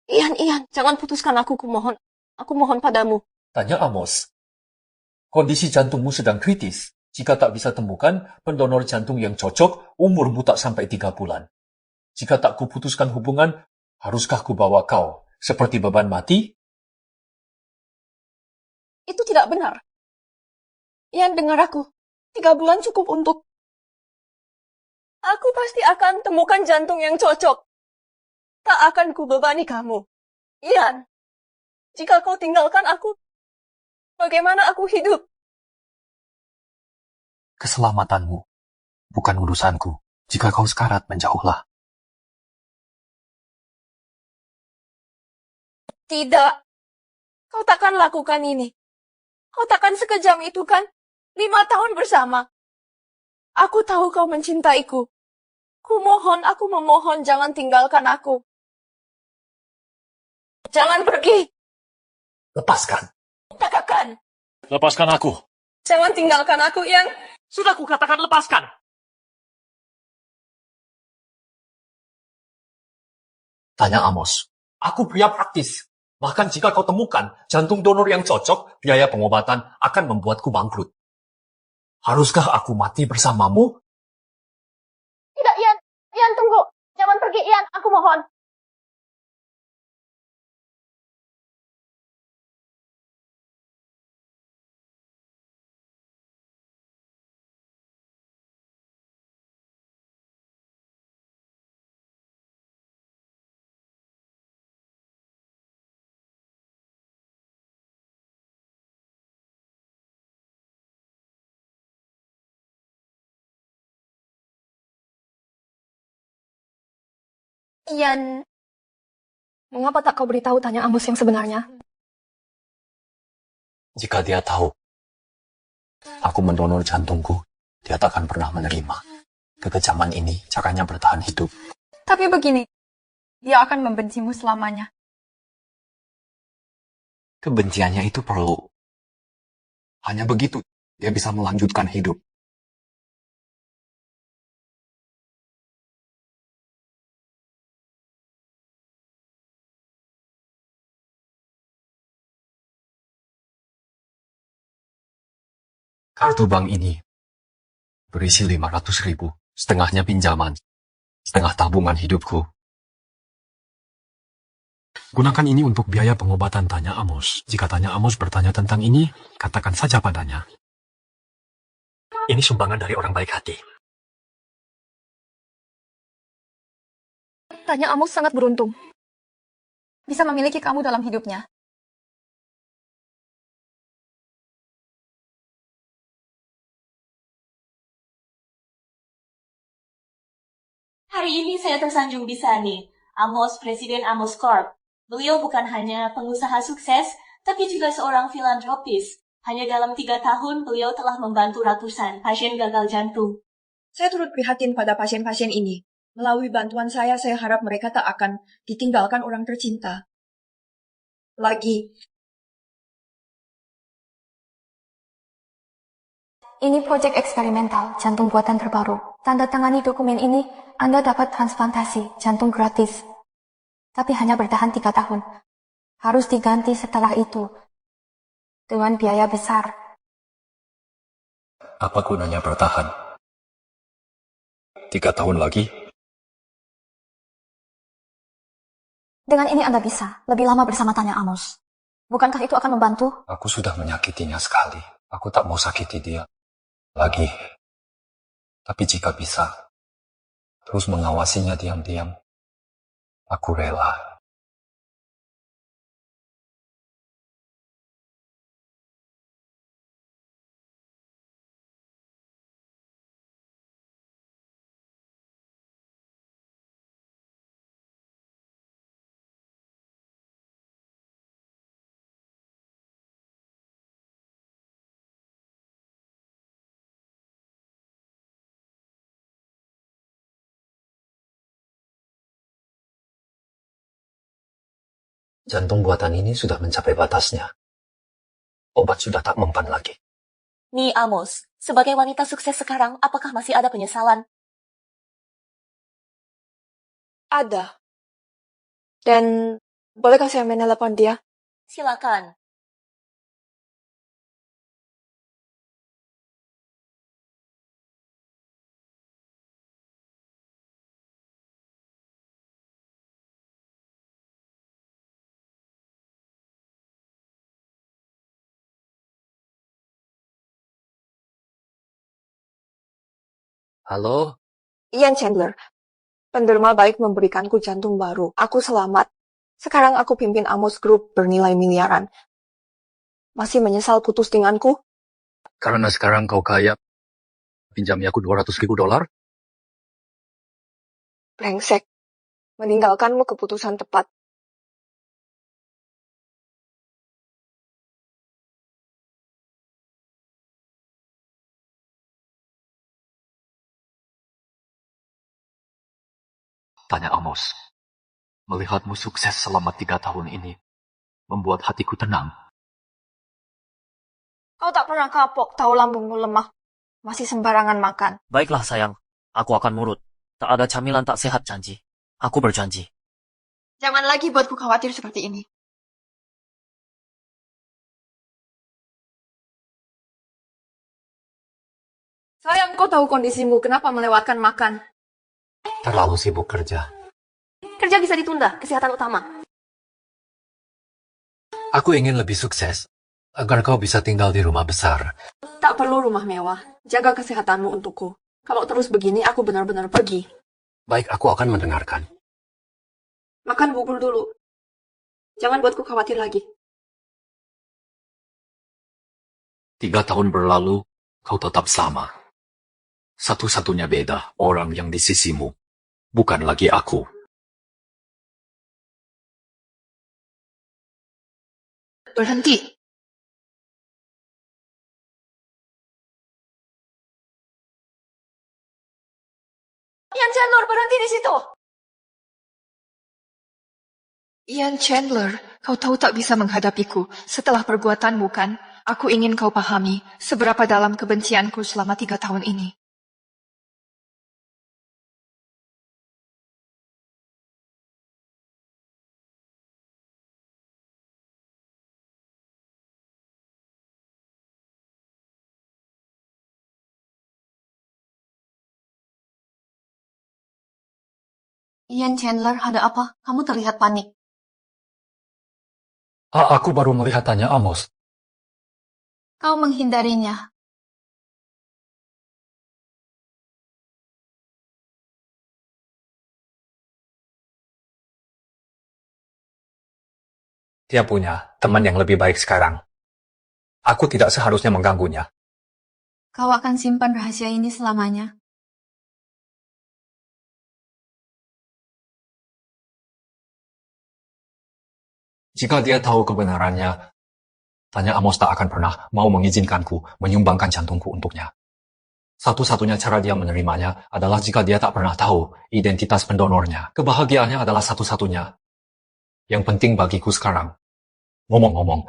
Ian, jangan putuskan aku, kumohon. Aku mohon padamu. Tanya Amos. Kondisi jantungmu sedang kritis. Jika tak bisa temukan pendonor jantung yang cocok, umurmu tak sampai 3 bulan. Jika tak kuputuskan hubungan, haruskah kubawa kau seperti beban mati? Itu tidak benar. Ian, dengar aku. 3 bulan cukup untuk... Aku pasti akan temukan jantung yang cocok. Tak akan kubebani kamu. Ian, jika kau tinggalkan aku, bagaimana aku hidup? Keselamatanmu, bukan urusanku. Jika kau sekarat, menjauhlah. Tidak. Kau takkan lakukan ini. Kau takkan sekejam itu kan? 5 tahun bersama. Aku tahu kau mencintaiku. Aku memohon jangan tinggalkan aku. Jangan pergi. Lepaskan. Katakan. Lepaskan aku. Jangan tinggalkan aku, Ian. Sudah kukatakan lepaskan. Tanya Amos. Aku pria praktis. Bahkan jika kau temukan jantung donor yang cocok, biaya pengobatan akan membuatku bangkrut. Haruskah aku mati bersamamu? Tidak, Ian. Ian, tunggu. Jangan pergi, Ian. Aku mohon. Ian, mengapa tak kau beritahu Tanya Amos yang sebenarnya? Jika dia tahu aku mendonor jantungku, dia tak akan pernah menerima. Kekejaman ini caranya bertahan hidup. Tapi begini, dia akan membencimu selamanya. Kebenciannya itu perlu. Hanya begitu dia bisa melanjutkan hidup. Kartu bank ini berisi 500.000, setengahnya pinjaman, setengah tabungan hidupku. Gunakan ini untuk biaya pengobatan Tanya Amos. Jika Tanya Amos bertanya tentang ini, katakan saja padanya. Ini sumbangan dari orang baik hati. Tanya Amos sangat beruntung. Bisa memiliki kamu dalam hidupnya. Hari ini saya tersanjung bisa nih, Amos, Presiden Amos Corp. Beliau bukan hanya pengusaha sukses, tapi juga seorang filantropis. Hanya dalam 3 tahun, beliau telah membantu ratusan pasien gagal jantung. Saya turut prihatin pada pasien-pasien ini. Melalui bantuan saya harap mereka tak akan ditinggalkan orang tercinta lagi. Ini proyek eksperimental jantung buatan terbaru. Tanda tangani dokumen ini, Anda dapat transplantasi jantung gratis. Tapi hanya bertahan 3 tahun. Harus diganti setelah itu. Dengan biaya besar. Apa gunanya bertahan? 3 tahun lagi? Dengan ini Anda bisa lebih lama bersama Tanya Amos. Bukankah itu akan membantu? Aku sudah menyakitinya sekali. Aku tak mau sakiti dia lagi. Tapi jika bisa, terus mengawasinya diam-diam, aku rela. Jantung buatan ini sudah mencapai batasnya. Obat sudah tak mempan lagi. Nih Amos, sebagai wanita sukses sekarang, apakah masih ada penyesalan? Ada. Dan Bolehkah saya menelepon dia? Silakan. Halo? Ian Chandler. Penderma baik memberikanku jantung baru. Aku selamat. Sekarang aku pimpin Amos Group bernilai miliaran. Masih menyesal putus denganku? Karena sekarang kau kaya, pinjami aku $200,000? Brengsek. Meninggalkanmu keputusan tepat. Tanya Amos. Melihatmu sukses selama 3 tahun ini, membuat hatiku tenang. Kau tak pernah kapok, tahu lambungmu lemah. Masih sembarangan makan. Baiklah sayang, aku akan nurut. Tak ada camilan tak sehat janji. Aku berjanji. Jangan lagi buatku khawatir seperti ini. Sayang, kau tahu kondisimu, kenapa melewatkan makan? Terlalu sibuk kerja. Kerja bisa ditunda, kesehatan utama. Aku ingin lebih sukses, agar kau bisa tinggal di rumah besar. Tak perlu rumah mewah. Jaga kesehatanmu untukku. Kalau terus begini, aku benar-benar pergi. Baik, aku akan mendengarkan. Makan bubur dulu. Jangan buatku khawatir lagi. 3 tahun berlalu, kau tetap sama. Satu-satunya beda, orang yang di sisimu, bukan lagi aku. Berhenti. Ian Chandler, berhenti di situ. Ian Chandler, kau tahu tak bisa menghadapiku setelah perbuatanmu kan? Aku ingin kau pahami seberapa dalam kebencianku selama 3 tahun ini. Ian Chandler, ada apa? Kamu terlihat panik. Aku baru melihatannya, Amos. Kau menghindarinya. Dia punya teman yang lebih baik sekarang. Aku tidak seharusnya mengganggunya. Kau akan simpan rahasia ini selamanya. Jika dia tahu kebenarannya, tanya Amos tak akan pernah mau mengizinkanku menyumbangkan jantungku untuknya. Satu-satunya cara dia menerimanya adalah jika dia tak pernah tahu identitas pendonornya. Kebahagiaannya adalah satu-satunya. Yang penting bagiku sekarang. Ngomong-ngomong,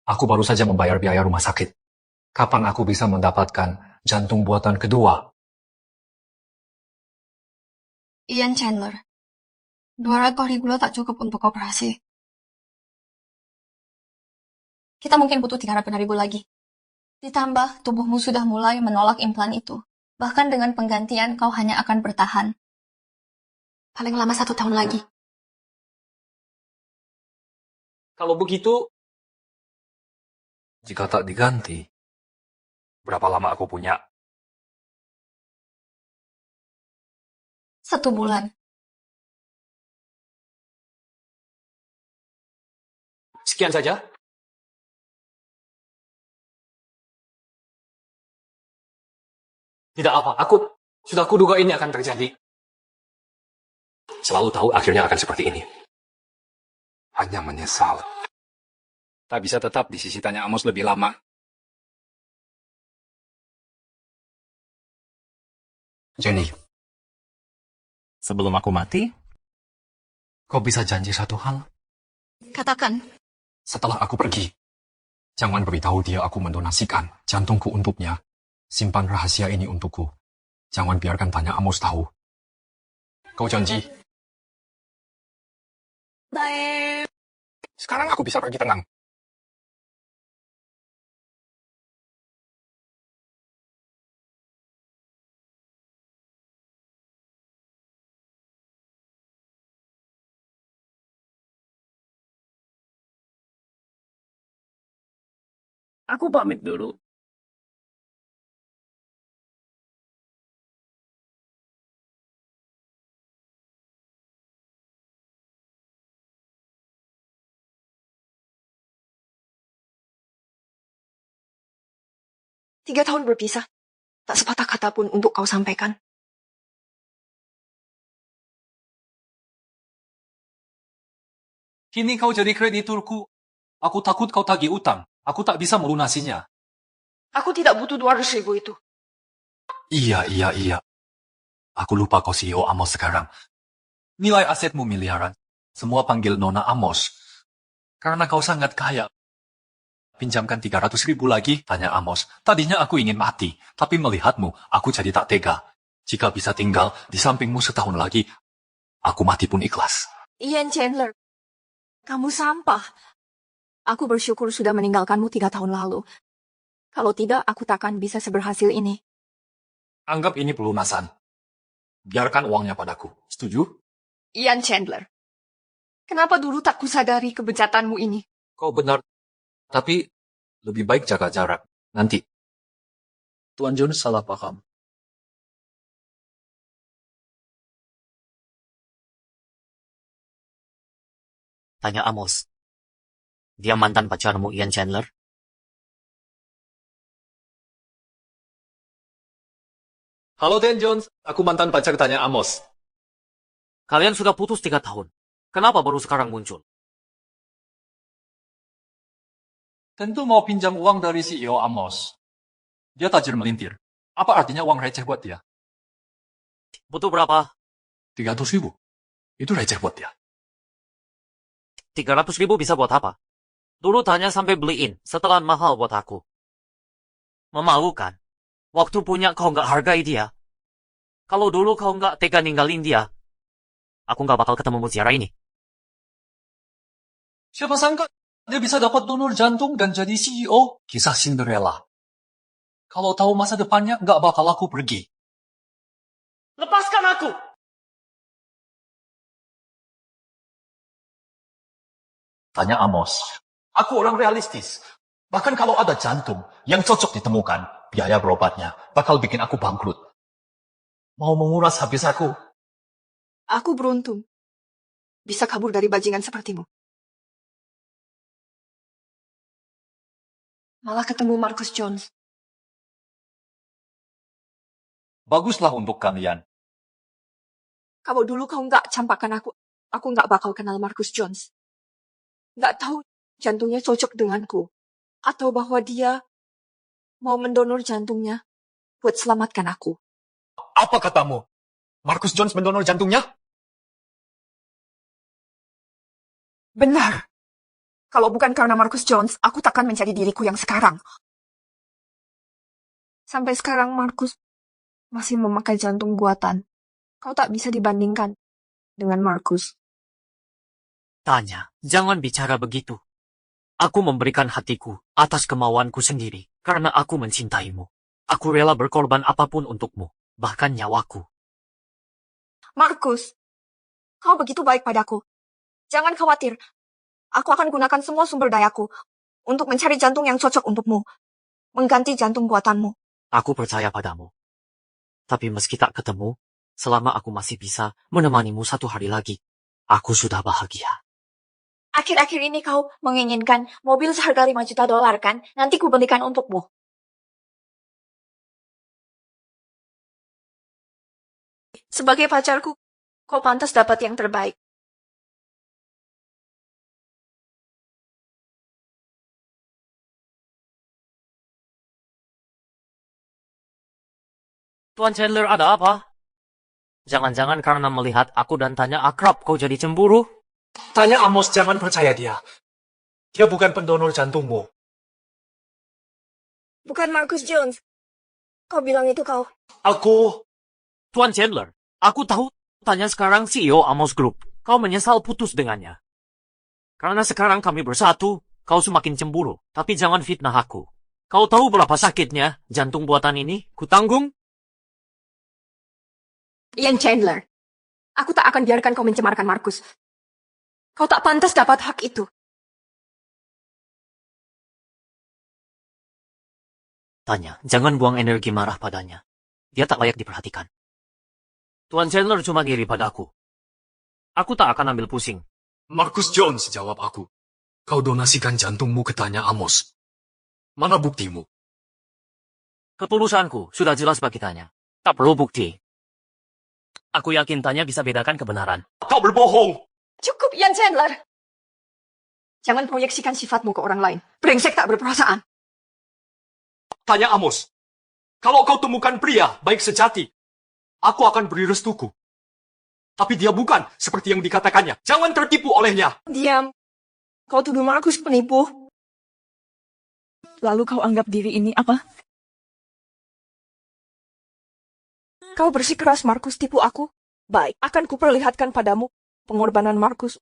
aku baru saja membayar biaya rumah sakit. Kapan aku bisa mendapatkan jantung buatan kedua? Ian Chandler, 200.000 tak cukup untuk operasi. Kita mungkin butuh 300.000 lagi. Ditambah, tubuhmu sudah mulai menolak implan itu. Bahkan dengan penggantian, kau hanya akan bertahan. Paling lama 1 tahun lagi. Kalau begitu, jika tak diganti, berapa lama aku punya? 1 bulan. Sekian saja? Tidak apa, sudah kuduga ini akan terjadi. Selalu tahu akhirnya akan seperti ini. Hanya menyesal. Tak bisa tetap di sisi tanya Amos lebih lama. Jenny, Sebelum aku mati, kau bisa janji satu hal? Katakan, Setelah aku pergi, jangan beritahu dia aku mendonasikan jantungku untuknya. Simpan rahasia ini untukku. Jangan biarkan tanya Amos tahu. Kau janji? Sekarang aku bisa pergi tenang. Aku pamit dulu. Tiga tahun berpisah. Tak sepatah kata pun untuk kau sampaikan. Kini kau jadi krediturku. Aku takut kau tagih utang. Aku tak bisa melunasinya. Aku tidak butuh 200.000 itu. Iya. Aku lupa kau CEO Amos sekarang. Nilai asetmu miliaran. Semua panggil Nona Amos. Karena kau sangat kaya. Pinjamkan 300.000 lagi, tanya Amos. Tadinya aku ingin mati, tapi melihatmu, aku jadi tak tega. Jika bisa tinggal di sampingmu setahun lagi, aku mati pun ikhlas. Ian Chandler, kamu sampah. Aku bersyukur sudah meninggalkanmu 3 tahun lalu. Kalau tidak, aku takkan bisa seberhasil ini. Anggap ini pelunasan. Biarkan uangnya padaku. Setuju? Ian Chandler, kenapa dulu tak kusadari kebejatanmu ini? Kau benar. Tapi lebih baik jaga jarak. Nanti. Tuan Jones salah paham. Tanya Amos. Dia mantan pacarmu Ian Chandler? Halo Tuan Jones, aku mantan pacar, tanya Amos. Kalian sudah putus 3 tahun. Kenapa baru sekarang muncul? Tentu mau pinjam uang dari CEO Amos. Dia tajir melintir. Apa artinya uang receh buat dia? Butuh berapa? 300.000. Itu receh buat dia. 300.000 bisa buat apa? Dulu tanya sampai beliin, setelan mahal buat aku. Memalukan. Waktu punya kau nggak hargai dia. Kalau dulu kau nggak tega ninggalin dia, aku nggak bakal ketemu mutiara ini. Siapa sangka dia bisa dapat donor jantung dan jadi CEO? Kisah Cinderella. Kalau tahu masa depannya, nggak bakal aku pergi. Lepaskan aku! Tanya Amos. Aku orang realistis. Bahkan kalau ada jantung yang cocok ditemukan, biaya berobatnya bakal bikin aku bangkrut. Mau menguras habis aku. Aku beruntung. Bisa kabur dari bajingan sepertimu. Malah ketemu Marcus Jones. Baguslah untuk kalian. Kalau dulu kau nggak campakkan aku nggak bakal kenal Marcus Jones. Nggak tahu jantungnya cocok denganku. Atau bahwa dia mau mendonor jantungnya buat selamatkan aku. Apa katamu? Marcus Jones mendonor jantungnya? Benar. Kalau bukan karena Marcus Jones, aku takkan menjadi diriku yang sekarang. Sampai sekarang Marcus masih memakai jantung buatan. Kau tak bisa dibandingkan dengan Marcus. Tanya, jangan bicara begitu. Aku memberikan hatiku atas kemauanku sendiri karena aku mencintaimu. Aku rela berkorban apapun untukmu, bahkan nyawaku. Marcus, kau begitu baik padaku. Jangan khawatir. Aku akan gunakan semua sumber dayaku untuk mencari jantung yang cocok untukmu. Mengganti jantung buatanmu. Aku percaya padamu. Tapi meski tak ketemu, selama aku masih bisa menemanimu 1 hari lagi, aku sudah bahagia. Akhir-akhir ini kau menginginkan mobil seharga 5 juta dolar kan? Nanti ku belikan untukmu. Sebagai pacarku, kau pantas dapat yang terbaik. Tuan Chandler, ada apa? Jangan-jangan karena melihat aku dan Tanya akrab kau jadi cemburu? Tanya Amos, jangan percaya dia. Dia bukan pendonor jantungmu. Bukan Marcus Jones. Kau bilang itu kau. Aku... Tuan Chandler, aku tahu Tanya sekarang CEO Amos Group. Kau menyesal putus dengannya. Karena sekarang kami bersatu, kau semakin cemburu. Tapi jangan fitnah aku. Kau tahu berapa sakitnya jantung buatan ini? Kutanggung. Ian Chandler, aku tak akan biarkan kau mencemarkan Markus. Kau tak pantas dapat hak itu. Tanya, jangan buang energi marah padanya. Dia tak layak diperhatikan. Tuan Chandler cuma iri pada aku. Aku tak akan ambil pusing. Marcus Jones, jawab aku. Kau donasikan jantungmu ke Tanya Amos. Mana buktimu? Ketulusanku sudah jelas bagi Tanya. Tak perlu bukti. Aku yakin Tanya bisa bedakan kebenaran. Kau berbohong! Cukup, Ian Chandler. Jangan proyeksikan sifatmu ke orang lain. Brengsek tak berperasaan. Tanya Amos. Kalau kau temukan pria baik sejati, aku akan beri restuku. Tapi dia bukan seperti yang dikatakannya. Jangan tertipu olehnya. Diam. Kau tuduh Markus penipu. Lalu kau anggap diri ini apa? Kau bersikeras Markus tipu aku? Baik, akan kuperlihatkan padamu pengorbanan Markus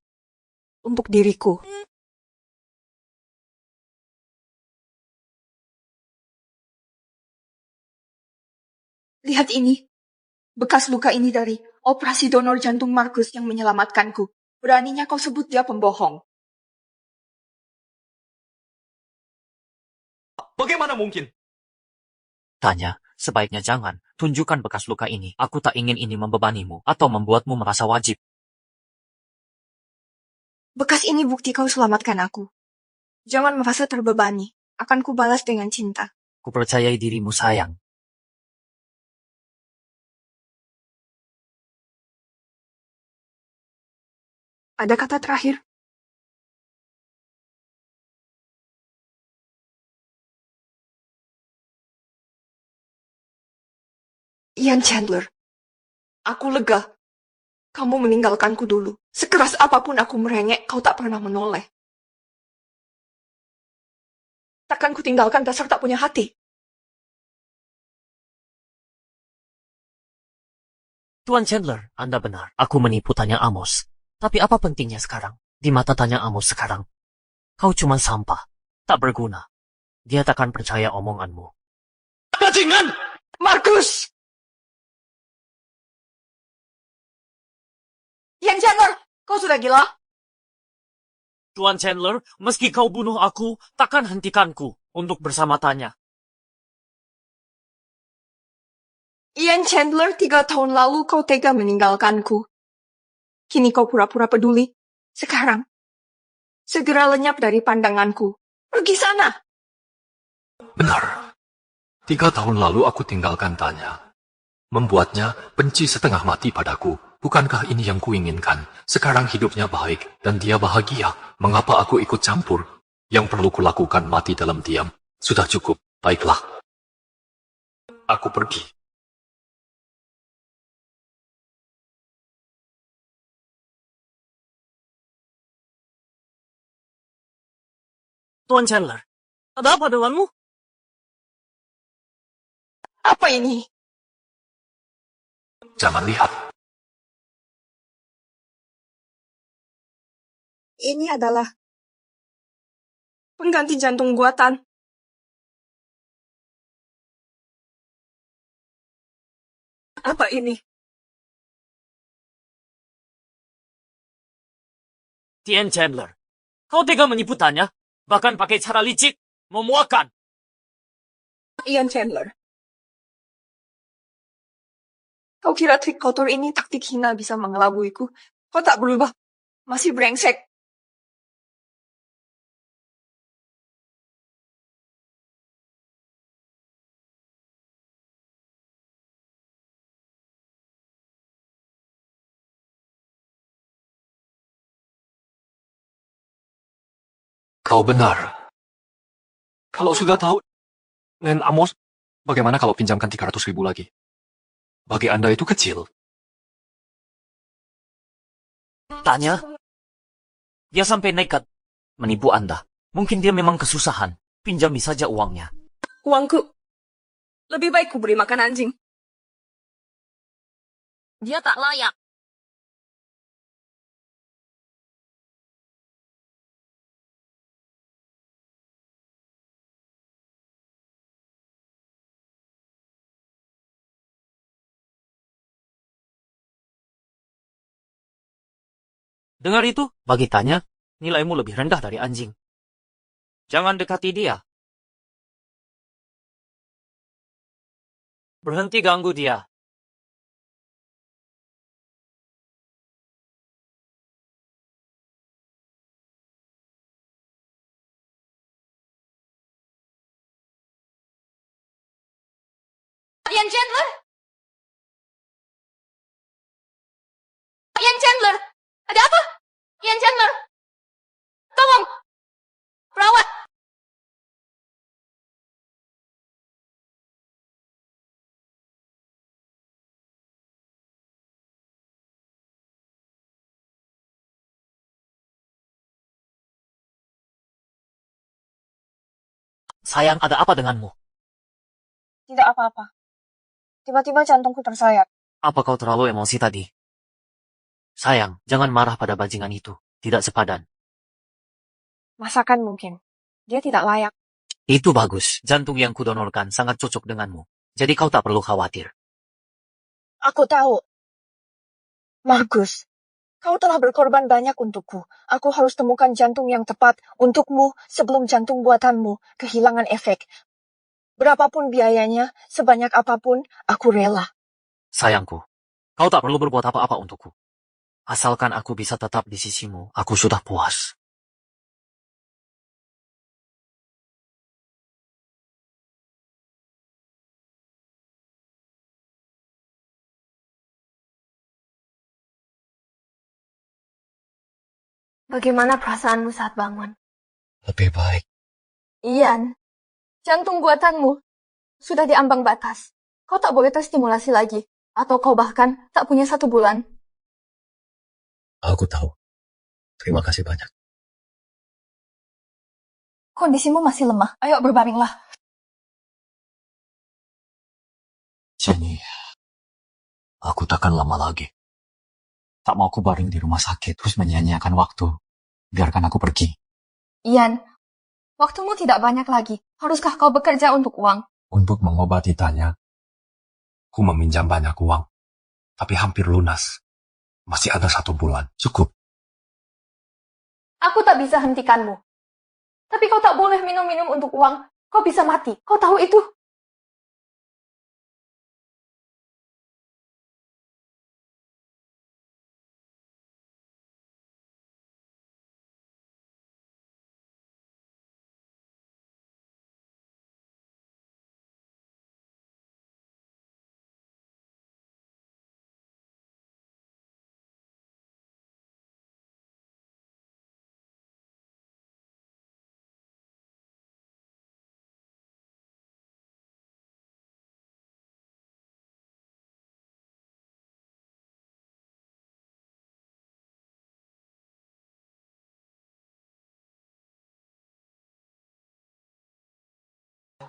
untuk diriku. Lihat ini. Bekas luka ini dari operasi donor jantung Markus yang menyelamatkanku. Beraninya kau sebut dia pembohong. Bagaimana mungkin? Tanya, sebaiknya jangan. Tunjukkan bekas luka ini. Aku tak ingin ini membebanimu atau membuatmu merasa wajib. Bekas ini bukti kau selamatkan aku. Jangan merasa terbebani. Akan kubalas dengan cinta. Kupercayai dirimu, sayang. Ada kata terakhir? Ian Chandler. Aku lega. Kamu meninggalkanku dulu. Sekeras apapun aku merengek, kau tak pernah menoleh. Takkan kutinggalkan dasar tak punya hati. Tuan Chandler, Anda benar. Aku menipu Tanya Amos. Tapi apa pentingnya sekarang? Di mata Tanya Amos sekarang, kau cuma sampah. Tak berguna. Dia takkan percaya omonganmu. Bajingan! Markus! Ian Chandler, kau sudah gila? Tuan Chandler, meski kau bunuh aku, takkan hentikanku untuk bersama Tanya. Ian Chandler, 3 tahun lalu kau tega meninggalkanku. Kini kau pura-pura peduli. Sekarang, segera lenyap dari pandanganku. Pergi sana. Benar. 3 tahun lalu aku tinggalkan Tanya. Membuatnya benci setengah mati padaku. Bukankah ini yang kuinginkan? Sekarang hidupnya baik dan dia bahagia. Mengapa aku ikut campur? Yang perlu kulakukan mati dalam diam. Sudah cukup. Baiklah. Aku pergi. Tuan Chandler, ada apa denganmu? Apa ini? Jangan lihat. Ini adalah pengganti jantung buatan. Apa ini? Tian Chandler, kau tega menipu Tanya? Bahkan pakai cara licik, memuakan. Ian Chandler. Kau kira trik kotor ini taktik hina bisa mengelabuiku? Kau tak berubah. Masih brengsek. Kau benar. Kalau sudah tahu, Len Amos, bagaimana kalau pinjamkan 300.000 lagi? Bagi Anda itu kecil. Tanya, dia sampai nekat menipu Anda. Mungkin dia memang kesusahan. Pinjami saja uangnya. Uangku. Lebih baik ku beri makan anjing. Dia tak layak. Dengar itu, bagi Tanya, nilaimu lebih rendah dari anjing. Jangan dekati dia. Berhenti ganggu dia. Ian Chandler! Ian Chandler! Ada apa? Ian Chandler! Tolong! Perawat! Sayang, ada apa denganmu? Tidak apa-apa. Tiba-tiba jantungku tersayat. Apa kau terlalu emosi tadi? Sayang, jangan marah pada bajingan itu. Tidak sepadan. Masakan mungkin. Dia tidak layak. Itu bagus. Jantung yang kudonorkan sangat cocok denganmu. Jadi kau tak perlu khawatir. Aku tahu. Markus, kau telah berkorban banyak untukku. Aku harus temukan jantung yang tepat untukmu sebelum jantung buatanmu kehilangan efek. Berapapun biayanya, sebanyak apapun, aku rela. Sayangku, kau tak perlu berbuat apa-apa untukku. Asalkan aku bisa tetap di sisimu, aku sudah puas. Bagaimana perasaanmu saat bangun? Lebih baik. Ian, jantung buatanmu sudah di ambang batas. Kau tak boleh terstimulasi lagi. Atau kau bahkan tak punya 1 bulan. Aku tahu. Terima kasih banyak. Kondisimu masih lemah. Ayo berbaringlah. Jenny, aku takkan lama lagi. Tak mau aku baring di rumah sakit terus menyia-nyiakan waktu. Biarkan aku pergi. Ian, waktumu tidak banyak lagi. Haruskah kau bekerja untuk uang? Untuk mengobati Tanya, ku meminjam banyak uang, tapi hampir lunas. Masih ada 1 bulan, cukup. Aku tak bisa hentikanmu. Tapi kau tak boleh minum-minum untuk uang. Kau bisa mati. Kau tahu itu?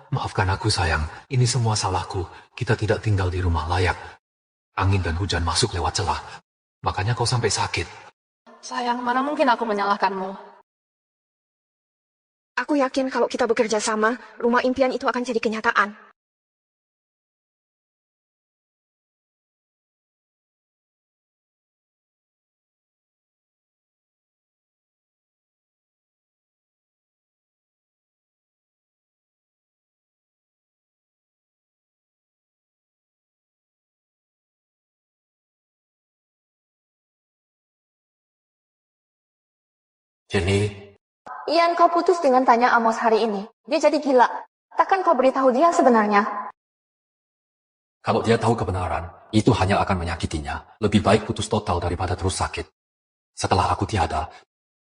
Maafkan aku sayang, ini semua salahku. Kita tidak tinggal di rumah layak. Angin dan hujan masuk lewat celah. Makanya kau sampai sakit. Sayang, mana mungkin aku menyalahkanmu. Aku yakin kalau kita bekerja sama, rumah impian itu akan jadi kenyataan. Jenny, Ian, kau putus dengan Tanya Amos hari ini. Dia jadi gila. Takkan kau beritahu dia sebenarnya? kalau dia tahu kebenaran, itu hanya akan menyakitinya. Lebih baik putus total daripada terus sakit. Setelah aku tiada,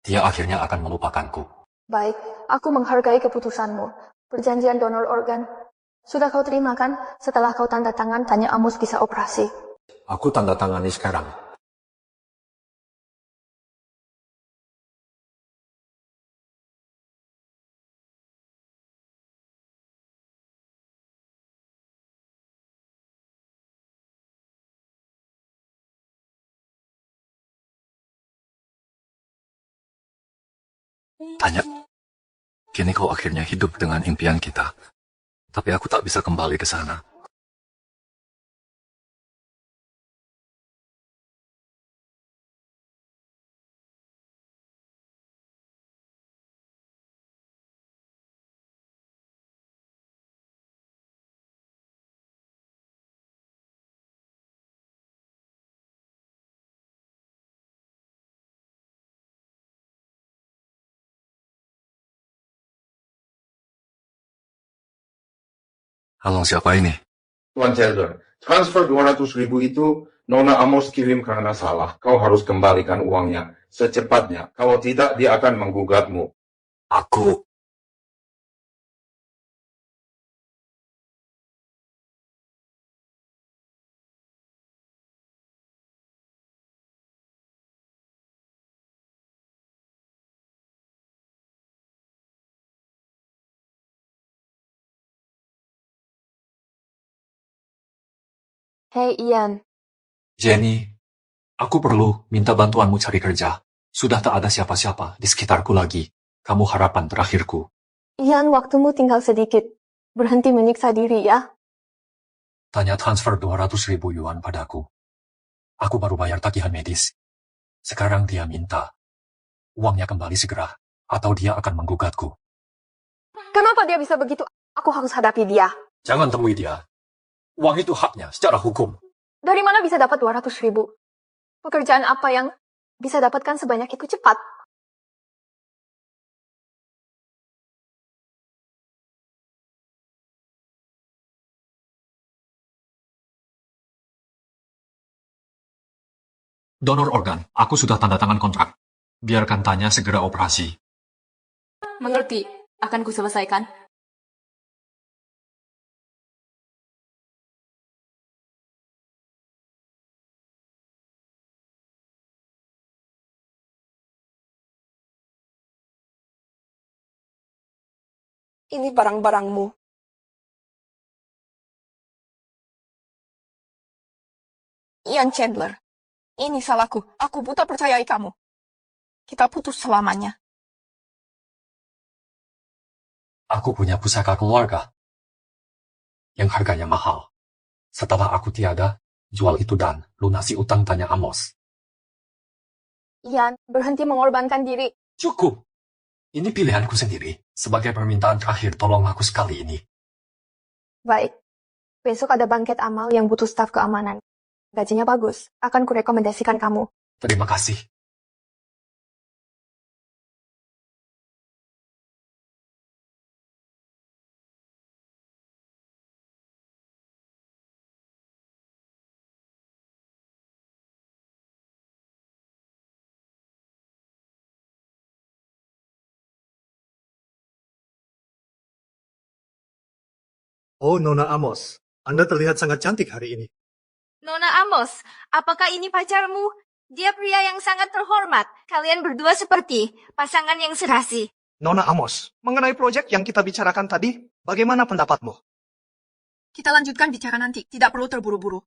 dia akhirnya akan melupakanku. Baik, aku menghargai keputusanmu. Perjanjian donor organ. Sudah kau terima kan? Setelah kau tanda tangan, Tanya Amos bisa operasi. Aku tanda tangani sekarang. Tanya, kini kau akhirnya hidup dengan impian kita. Tapi aku tak bisa kembali ke sana. Halo, siapa ini? Tuan Chandler, transfer 200.000 itu Nona Amos kirim karena salah. Kau harus kembalikan uangnya secepatnya. Kalau tidak, dia akan menggugatmu. Aku. Hei Ian, Jenny, aku perlu minta bantuanmu cari kerja. Sudah tak ada siapa-siapa di sekitarku lagi. Kamu harapan terakhirku. Ian waktumu tinggal sedikit. Berhenti menyiksa diri ya. Tanya transfer 200.000 yuan padaku. Aku baru bayar tagihan medis. Sekarang dia minta uangnya kembali segera, atau dia akan menggugatku. Kenapa dia bisa begitu? Aku harus hadapi dia. Jangan temui dia. Uang itu haknya secara hukum. Dari mana bisa dapat 200.000? Pekerjaan apa yang bisa dapatkan sebanyak itu cepat? Donor organ, aku sudah tanda tangan kontrak. Biarkan Tanya segera operasi. Mengerti, akan kuselesaikan. Ini barang-barangmu. Ian Chandler, ini salahku. Aku buta percayai kamu. Kita putus selamanya. Aku punya pusaka keluarga yang harganya mahal. Setelah aku tiada, jual itu dan lunasi utang Tanya Amos. Ian, berhenti mengorbankan diri. Cukup. Ini pilihanku sendiri. Sebagai permintaan terakhir, tolong aku sekali ini. Baik. Besok ada bangket amal yang butuh staf keamanan. Gajinya bagus. Akan kurekomendasikan kamu. Terima kasih. Oh, Nona Amos, Anda terlihat sangat cantik hari ini. Nona Amos, apakah ini pacarmu? Dia pria yang sangat terhormat. Kalian berdua seperti pasangan yang serasi. Nona Amos, mengenai proyek yang kita bicarakan tadi, bagaimana pendapatmu? Kita lanjutkan bicara nanti. Tidak perlu terburu-buru.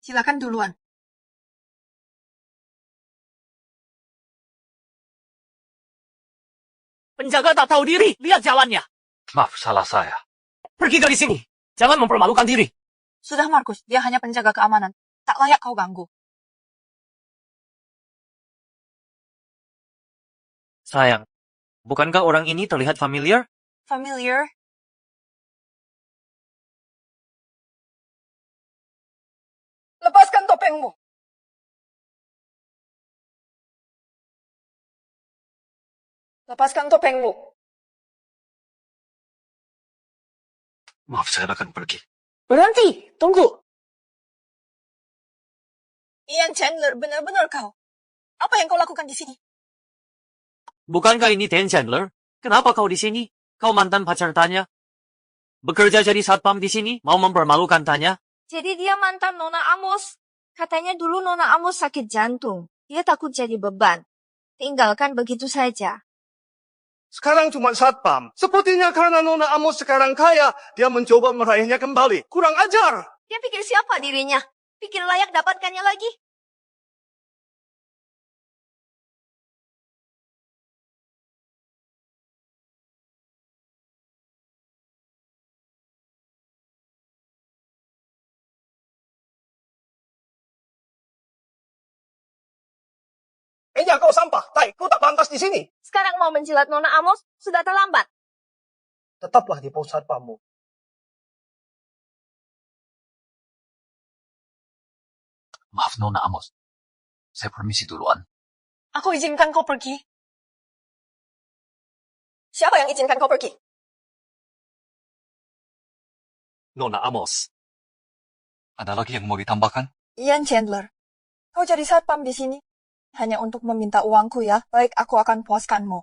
Silakan duluan. Penjaga tak tahu diri, lihat jalannya. Maaf, salah saya. Pergi dari sini. Jangan mempermalukan diri. Sudah, Markus. Dia hanya penjaga keamanan. Tak layak kau ganggu. Sayang, bukankah orang ini terlihat familiar? Familiar? Lepaskan topengmu. Lepaskan topengmu. Maaf, saya akan pergi. Berhenti. Tunggu. Ian Chandler, benar-benar kau. Apa yang kau lakukan di sini? Bukankah ini Dan Chandler? Kenapa kau di sini? Kau mantan pacar Tanya. Bekerja jadi satpam di sini, mau mempermalukan Tanya? Jadi dia mantan Nona Amos. Katanya dulu Nona Amos sakit jantung. Dia takut jadi beban. Tinggalkan begitu saja. Sekarang cuma satpam. Sepertinya karena Nona Amos sekarang kaya, dia mencoba meraihnya kembali. Kurang ajar! Dia pikir siapa dirinya? Pikir layak dapatkannya lagi? Meja kau sampah, Tai, kau tak pantas di sini. Sekarang mau menjilat Nona Amos, sudah terlambat. Tetaplah di pos satpammu. Maaf, Nona Amos. Saya permisi duluan. Aku izinkan kau pergi. Siapa yang izinkan kau pergi? Nona Amos. Ada lagi yang mau ditambahkan? Ian Chandler, kau jadi satpam di sini hanya untuk meminta uangku ya. Baik, aku akan puaskanmu.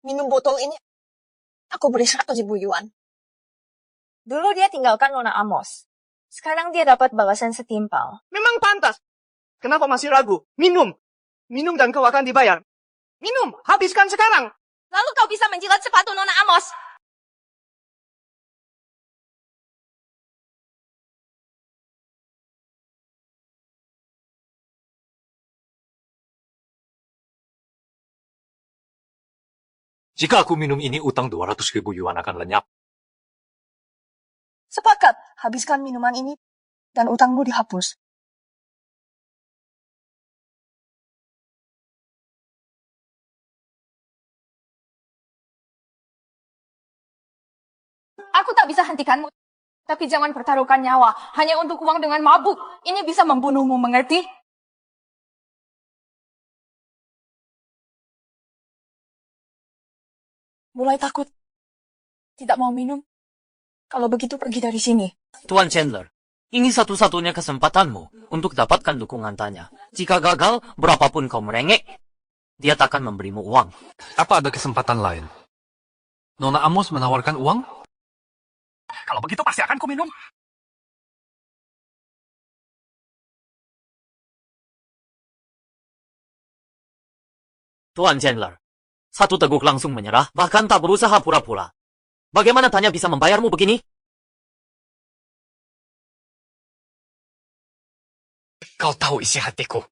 Minum botol ini aku beri 100.000 yuan. Dulu dia tinggalkan Nona Amos. Sekarang dia dapat balasan setimpal. Memang pantas. Kenapa masih ragu? Minum. Minum dan kau akan dibayar. Minum, habiskan sekarang. Lalu kau bisa menjilat sepatu Nona Amos. Jika aku minum ini, utang 200.000 yuan akan lenyap. Sepakat, habiskan minuman ini dan utangmu dihapus. Aku tak bisa hentikanmu. Tapi jangan pertaruhkan nyawa hanya untuk uang dengan mabuk. Ini bisa membunuhmu, mengerti? Mulai takut. Tidak mau minum. Kalau begitu pergi dari sini. Tuan Chandler, ini satu-satunya kesempatanmu untuk dapatkan dukungan Tanya. Jika gagal, berapapun kau merengek, dia takkan memberimu uang. Apa ada kesempatan lain? Nona Amos menawarkan uang? Kalau begitu pasti akan ku minum. Tuan Chandler, satu teguk langsung menyerah, bahkan tak berusaha pura-pura. Bagaimana Tanya bisa membayarmu begini? Kau tahu isi hatiku.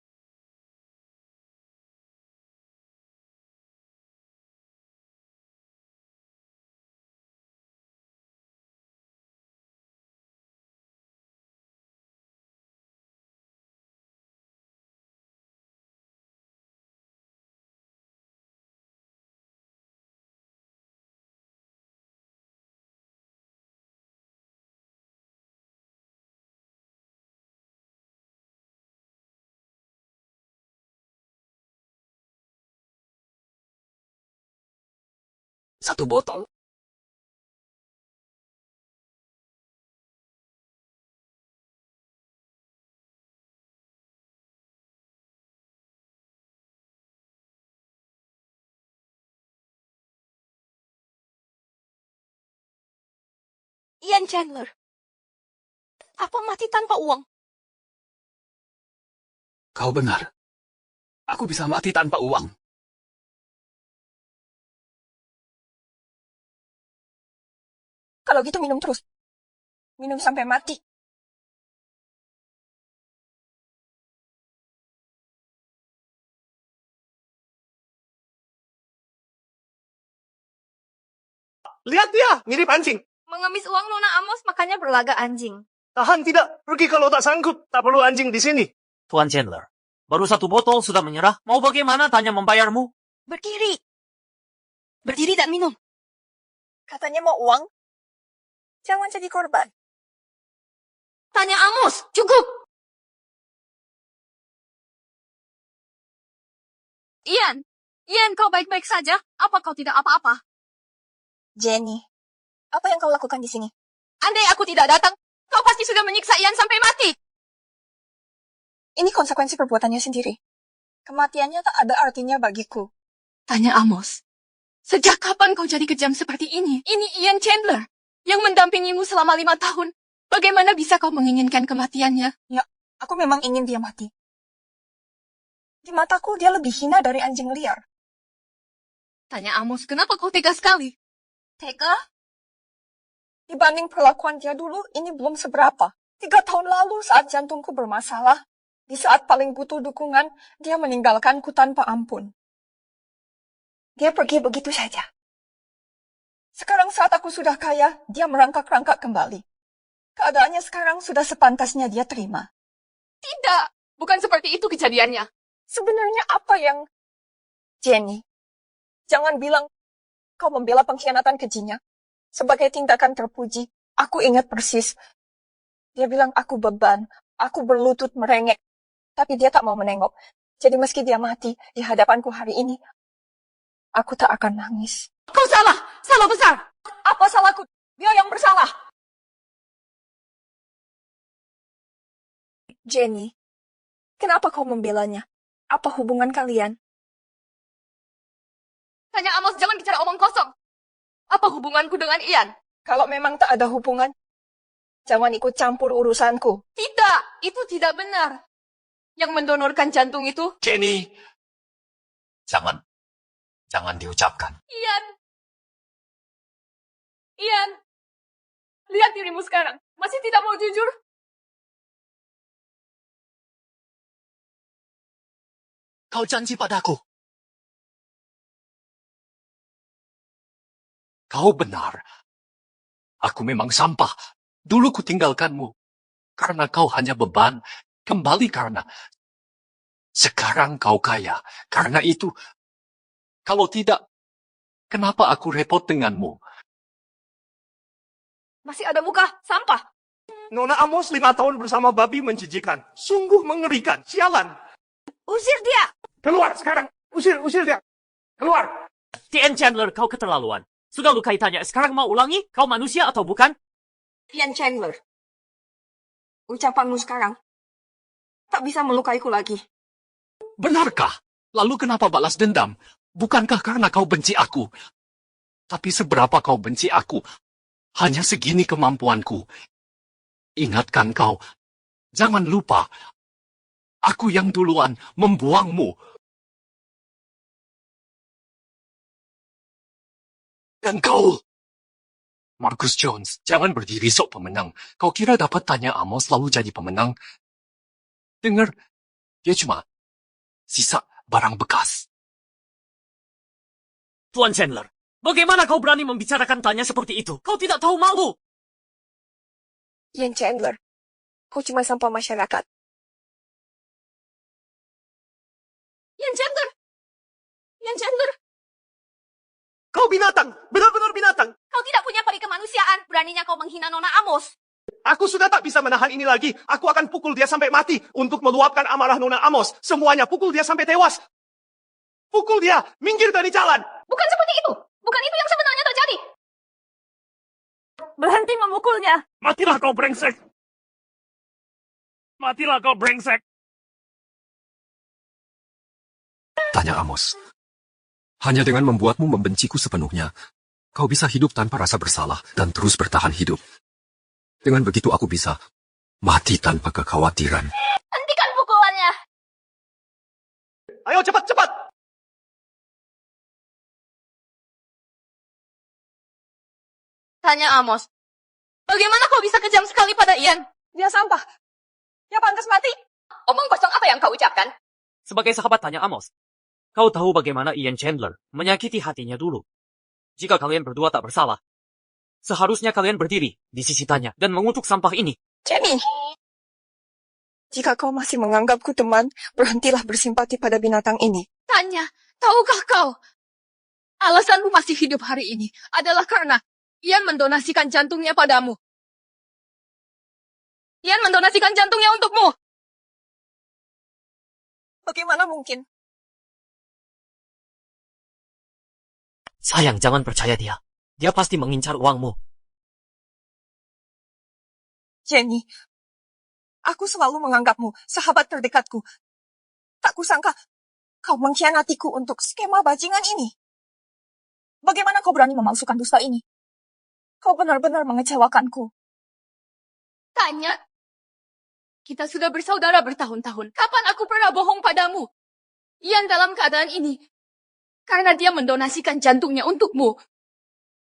Satu botol. Ian Chandler. Apa mati tanpa uang? Kau benar. Aku bisa mati tanpa uang. Kalau gitu minum terus. Minum sampai mati. Lihat dia, mirip anjing. Mengemis uang Nona Amos makanya berlaga anjing. Tahan tidak, pergi kalau tak sanggup. Tak perlu anjing di sini. Tuan Chandler, baru satu botol sudah menyerah. Mau bagaimana Tanya membayarmu? Berdiri. Berdiri dan minum. Katanya mau uang. Jangan jadi korban. Tanya Amos, cukup. Ian, kau baik-baik saja? Apa kau tidak apa-apa? Jenny, apa yang kau lakukan di sini? Andai aku tidak datang, kau pasti sudah menyiksa Ian sampai mati. Ini konsekuensi perbuatannya sendiri. Kematiannya tak ada artinya bagiku. Tanya Amos, sejak kapan kau jadi kejam seperti ini? Ini Ian Chandler yang mendampingimu selama 5 tahun. Bagaimana bisa kau menginginkan kematiannya? Ya, aku memang ingin dia mati. Di mataku dia lebih hina dari anjing liar. Tanya Amos, kenapa kau tega sekali? Tega? Dibanding perlakuan dia dulu, ini belum seberapa. 3 tahun lalu saat jantungku bermasalah, di saat paling butuh dukungan, dia meninggalkanku tanpa ampun. Dia pergi begitu saja. Sekarang saat aku sudah kaya, dia merangkak-rangkak kembali. Keadaannya sekarang sudah sepantasnya dia terima. Tidak, bukan seperti itu kejadiannya. Sebenarnya apa yang... Jenny, jangan bilang kau membela pengkhianatan kejinya. Sebagai tindakan terpuji, aku ingat persis. Dia bilang aku beban, aku berlutut merengek. Tapi dia tak mau menengok. Jadi meski dia mati di hadapanku hari ini, aku tak akan nangis. Kau salah! Salah besar! Apa salahku? Dia yang bersalah. Jenny, kenapa kau membelanya? Apa hubungan kalian? Tanya Amos, jangan bicara omong kosong. Apa hubunganku dengan Ian? Kalau memang tak ada hubungan, jangan ikut campur urusanku. Tidak, itu tidak benar. Yang mendonorkan jantung itu Jenny, jangan diucapkan. Ian, lihat dirimu sekarang. Masih tidak mau jujur? Kau janji padaku. Kau benar. Aku memang sampah. Dulu ku tinggalkanmu. Karena kau hanya beban. Kembali karena. Sekarang kau kaya. Karena itu. Kalau tidak, kenapa aku repot denganmu? Masih ada muka, sampah. Nona Amos 5 tahun bersama babi menjijikan. Sungguh mengerikan. Sialan. Usir dia. Keluar sekarang. Usir dia. Keluar. T.N. Chandler, kau keterlaluan. Sudah lukai tanya, sekarang mau ulangi? Kau manusia atau bukan? Ian Chandler, ucapanmu sekarang tak bisa melukaiku lagi. Benarkah? Lalu kenapa balas dendam? Bukankah karena kau benci aku? Tapi seberapa kau benci aku? Hanya segini kemampuanku. Ingatkan kau. Jangan lupa. Aku yang duluan membuangmu. Dan kau, Marcus Jones, jangan berdiri sok pemenang. Kau kira dapat tanya Amos lalu jadi pemenang? Dengar, dia cuma sisa barang bekas. Tuan Chandler, bagaimana kau berani membicarakan tanya seperti itu? Kau tidak tahu malu. Ian Chandler, kau cuma sampah masyarakat. Ian Chandler, Kau binatang. Benar-benar binatang. kau tidak punya peri kemanusiaan. Beraninya kau menghina Nona Amos. Aku sudah tak bisa menahan ini lagi. Aku akan pukul dia sampai mati untuk meluapkan amarah Nona Amos. Semuanya pukul dia sampai tewas. Pukul dia. Minggir dari jalan. Bukan seperti itu. Bukan itu yang sebenarnya terjadi. Berhenti memukulnya. Matilah kau brengsek. Matilah kau brengsek. Tanya Amos. Hanya dengan membuatmu membenciku sepenuhnya, kau bisa hidup tanpa rasa bersalah dan terus bertahan hidup. Dengan begitu aku bisa mati tanpa kekhawatiran. Hentikan pukulannya. Ayo cepat. Tanya Amos. Bagaimana kau bisa kejam sekali pada Ian? Dia sampah. Dia pantas mati. Omong kosong apa yang kau ucapkan? Sebagai sahabat tanya Amos, kau tahu bagaimana Ian Chandler menyakiti hatinya dulu. Jika kalian berdua tak bersalah, seharusnya kalian berdiri di sisi tanya dan mengutuk sampah ini. Jenny, jika kau masih menganggapku teman, berhentilah bersimpati pada binatang ini. Tanya, tahukah kau? Alasanmu masih hidup hari ini adalah karena Ian mendonasikan jantungnya padamu. Ian mendonasikan jantungnya untukmu. Bagaimana mungkin? Sayang, jangan percaya dia. Dia pasti mengincar uangmu. Jenny, aku selalu menganggapmu sahabat terdekatku. Tak kusangka kau mengkhianatiku untuk skema bajingan ini. Bagaimana kau berani memalsukan dusta ini? Kau benar-benar mengecewakanku. Tanya, kita sudah bersaudara bertahun-tahun. Kapan aku pernah bohong padamu? Ian dalam keadaan ini karena dia mendonasikan jantungnya untukmu.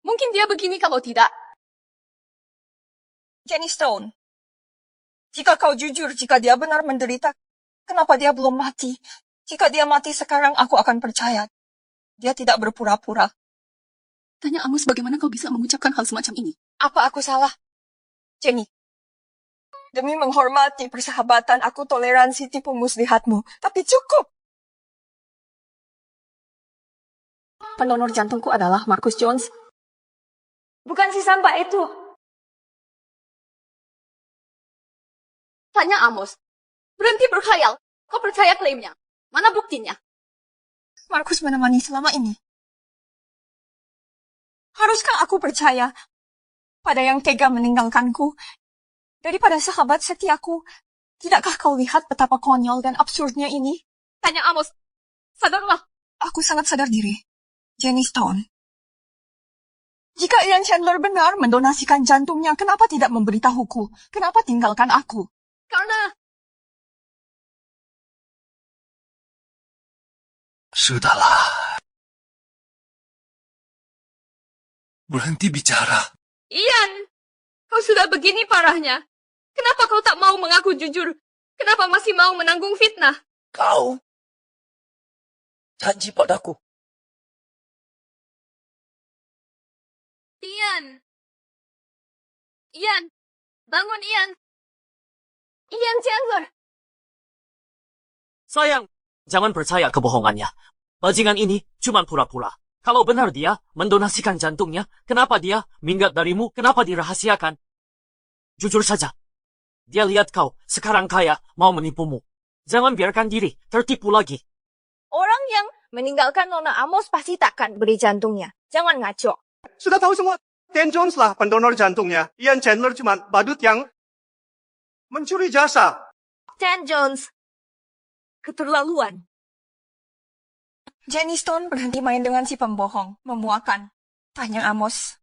Mungkin dia begini kalau tidak. Jenny Stone, jika kau jujur, jika dia benar menderita, kenapa dia belum mati? Jika dia mati sekarang, aku akan percaya. Dia tidak berpura-pura. Tanya Amos, bagaimana kau bisa mengucapkan hal semacam ini? Apa aku salah? Jenny, demi menghormati persahabatan, aku toleransi tipu muslihatmu. Tapi cukup. Pendonor jantungku adalah Marcus Jones. Bukan si sampah itu. Tanya Amos. Berhenti berkhayal. Kau percaya klaimnya? Mana buktinya? Marcus menemani selama ini. Haruskah aku percaya pada yang tega meninggalkanku daripada sahabat setiaku? Tidakkah kau lihat betapa konyol dan absurdnya ini? Tanya Amos. Sadarlah. Aku sangat sadar diri. Jenny Stone. Jika Ian Chandler benar mendonasikan jantungnya, kenapa tidak memberitahuku? Kenapa tinggalkan aku? Karena Sudahlah. Berhenti bicara. Ian, kau sudah begini parahnya. Kenapa kau tak mau mengaku jujur? Kenapa masih mau menanggung fitnah? Kau janji padaku. Ian. Ian, bangun Ian. Ian Chandler. Sayang, jangan percaya kebohongannya. Bajingan ini cuma pura-pura. Kalau benar dia mendonasikan jantungnya, kenapa dia minggat darimu? Kenapa dirahasiakan? Jujur saja. Dia lihat kau sekarang kaya, mau menipumu. Jangan biarkan diri tertipu lagi. Orang yang meninggalkan Nona Amos pasti takkan beri jantungnya. Jangan ngaco. Sudah tahu semua. Dan Jones lah pendonor jantungnya. Ian Chandler cuma badut yang mencuri jasa. Dan Jones. Keterlaluan. Jenny Stone berhenti main dengan si pembohong, memuakan. Tanya Amos.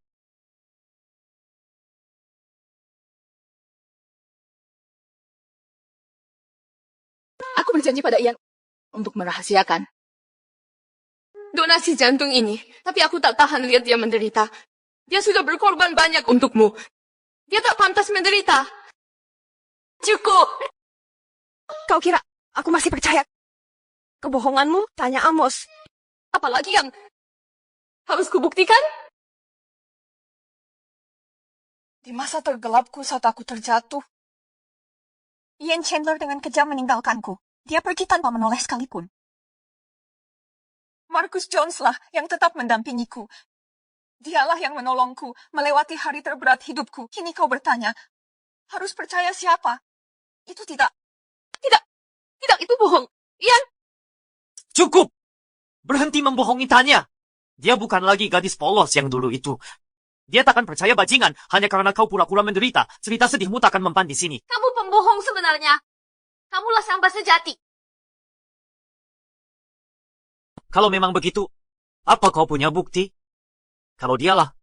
Aku berjanji pada Ian untuk merahasiakan donasi jantung ini. Tapi aku tak tahan lihat dia menderita. Dia sudah berkorban banyak untukmu. Dia tak pantas menderita. Cukup. Kau kira aku masih percaya kebohonganmu? Tanya Amos. Apalagi yang harus kubuktikan? Di masa tergelapku saat aku terjatuh, Ian Chandler dengan kejam meninggalkanku. Dia pergi tanpa menoleh sekalipun. Marcus Jones lah yang tetap mendampingiku. Dialah yang menolongku melewati hari terberat hidupku. Kini kau bertanya, harus percaya siapa? Itu tidak. Tidak, itu bohong. Ian, Cukup! Berhenti membohongi Tanya. Dia bukan lagi gadis polos yang dulu itu. Dia takkan percaya bajingan hanya karena kau pura-pura menderita. Cerita sedihmu takkan mempan di sini. kamu pembohong sebenarnya. Kamulah sampah sejati. Kalau memang begitu, apa kau punya bukti? Kalau dialah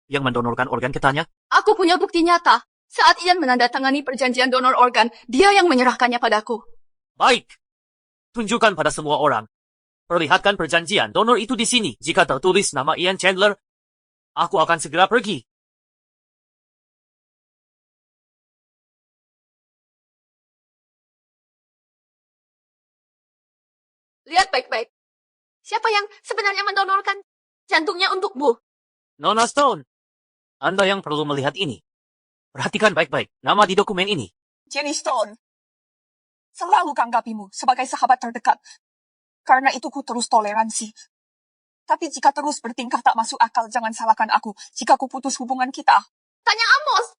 yang mendonorkan organ ke Tanya, Aku punya bukti nyata. Saat Ian menandatangani perjanjian donor organ, dia yang menyerahkannya padaku. baik. Tunjukkan pada semua orang. Perlihatkan perjanjian donor itu di sini. Jika tertulis nama Ian Chandler, aku akan segera pergi. Lihat baik-baik. Siapa yang sebenarnya mendonorkan jantungnya untukmu? Nona Stone, Anda yang perlu melihat ini. Perhatikan baik-baik nama di dokumen ini. Jenny Stone. Selalu kanggapimu sebagai sahabat terdekat. Karena itu ku terus toleransi. Tapi jika terus bertingkah tak masuk akal, jangan salahkan aku jika ku putus hubungan kita. Tanya Amos.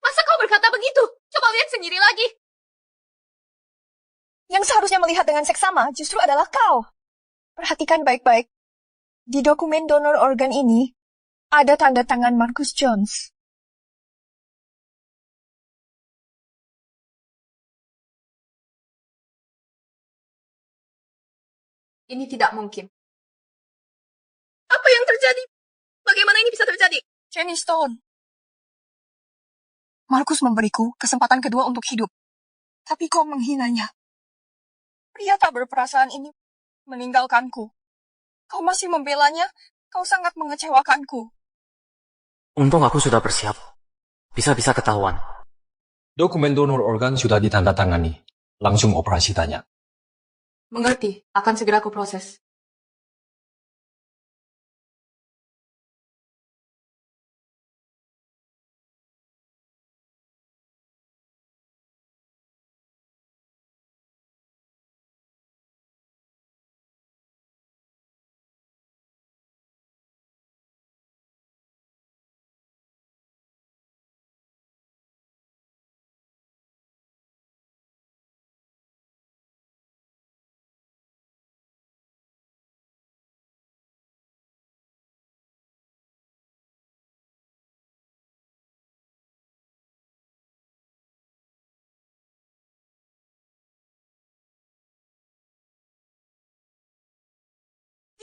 Masa kau berkata begitu? Coba lihat sendiri lagi. Yang seharusnya melihat dengan seksama justru adalah kau. Perhatikan baik-baik. Di dokumen donor organ ini, ada tanda tangan Marcus Jones. Ini tidak mungkin. Apa yang terjadi? Bagaimana ini bisa terjadi? Jenny Stone. Marcus memberiku kesempatan kedua untuk hidup. Tapi kau menghinanya. Pria tak berperasaan ini meninggalkanku. Kau masih membelanya? Kau sangat mengecewakanku. Untung aku sudah bersiap. Bisa-bisa ketahuan. Dokumen donor organ sudah ditandatangani. Langsung operasi Tanya. Mengerti, akan segera aku proses.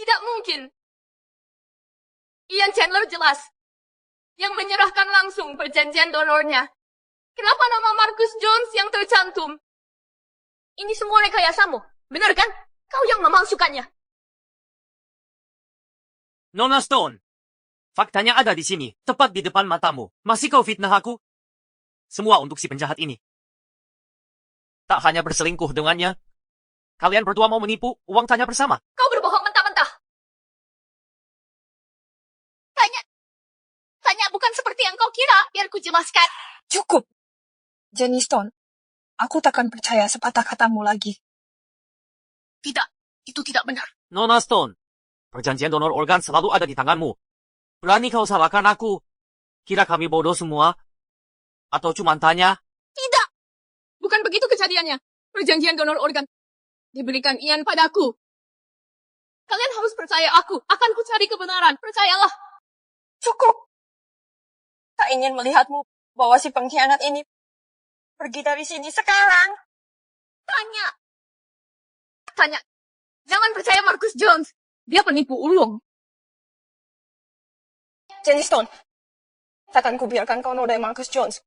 Tidak mungkin. Ian Chandler jelas yang menyerahkan langsung perjanjian donornya. Kenapa nama Marcus Jones yang tercantum? Ini semua rekayasamu, benar kan? Kau yang memalsukannya. Nona Stone, faktanya ada di sini, tepat di depan matamu. Masih kau fitnah aku? Semua untuk si penjahat ini. Tak hanya berselingkuh dengannya, kalian berdua mau menipu uang Tanya bersama. Kau berbohong mentah-mentah. Tanya bukan seperti yang kau kira. Biar ku jelaskan. Cukup. Jenny Stone, aku takkan percaya sepatah katamu lagi. Tidak, itu tidak benar. Nona Stone, perjanjian donor organ selalu ada di tanganmu. Berani kau salahkan aku? Kira kami bodoh semua? Atau cuma Tanya? Tidak. Bukan begitu kejadiannya. Perjanjian donor organ diberikan Ian padaku. Kalian harus percaya aku. Akan ku cari kebenaran. Percayalah. Cukup. Tak ingin melihatmu bawa si pengkhianat ini pergi dari sini sekarang. Tanya. Jangan percaya Marcus Jones. Dia penipu ulung. Jenny Stone, takkan kubiarkan kau nodai Marcus Jones.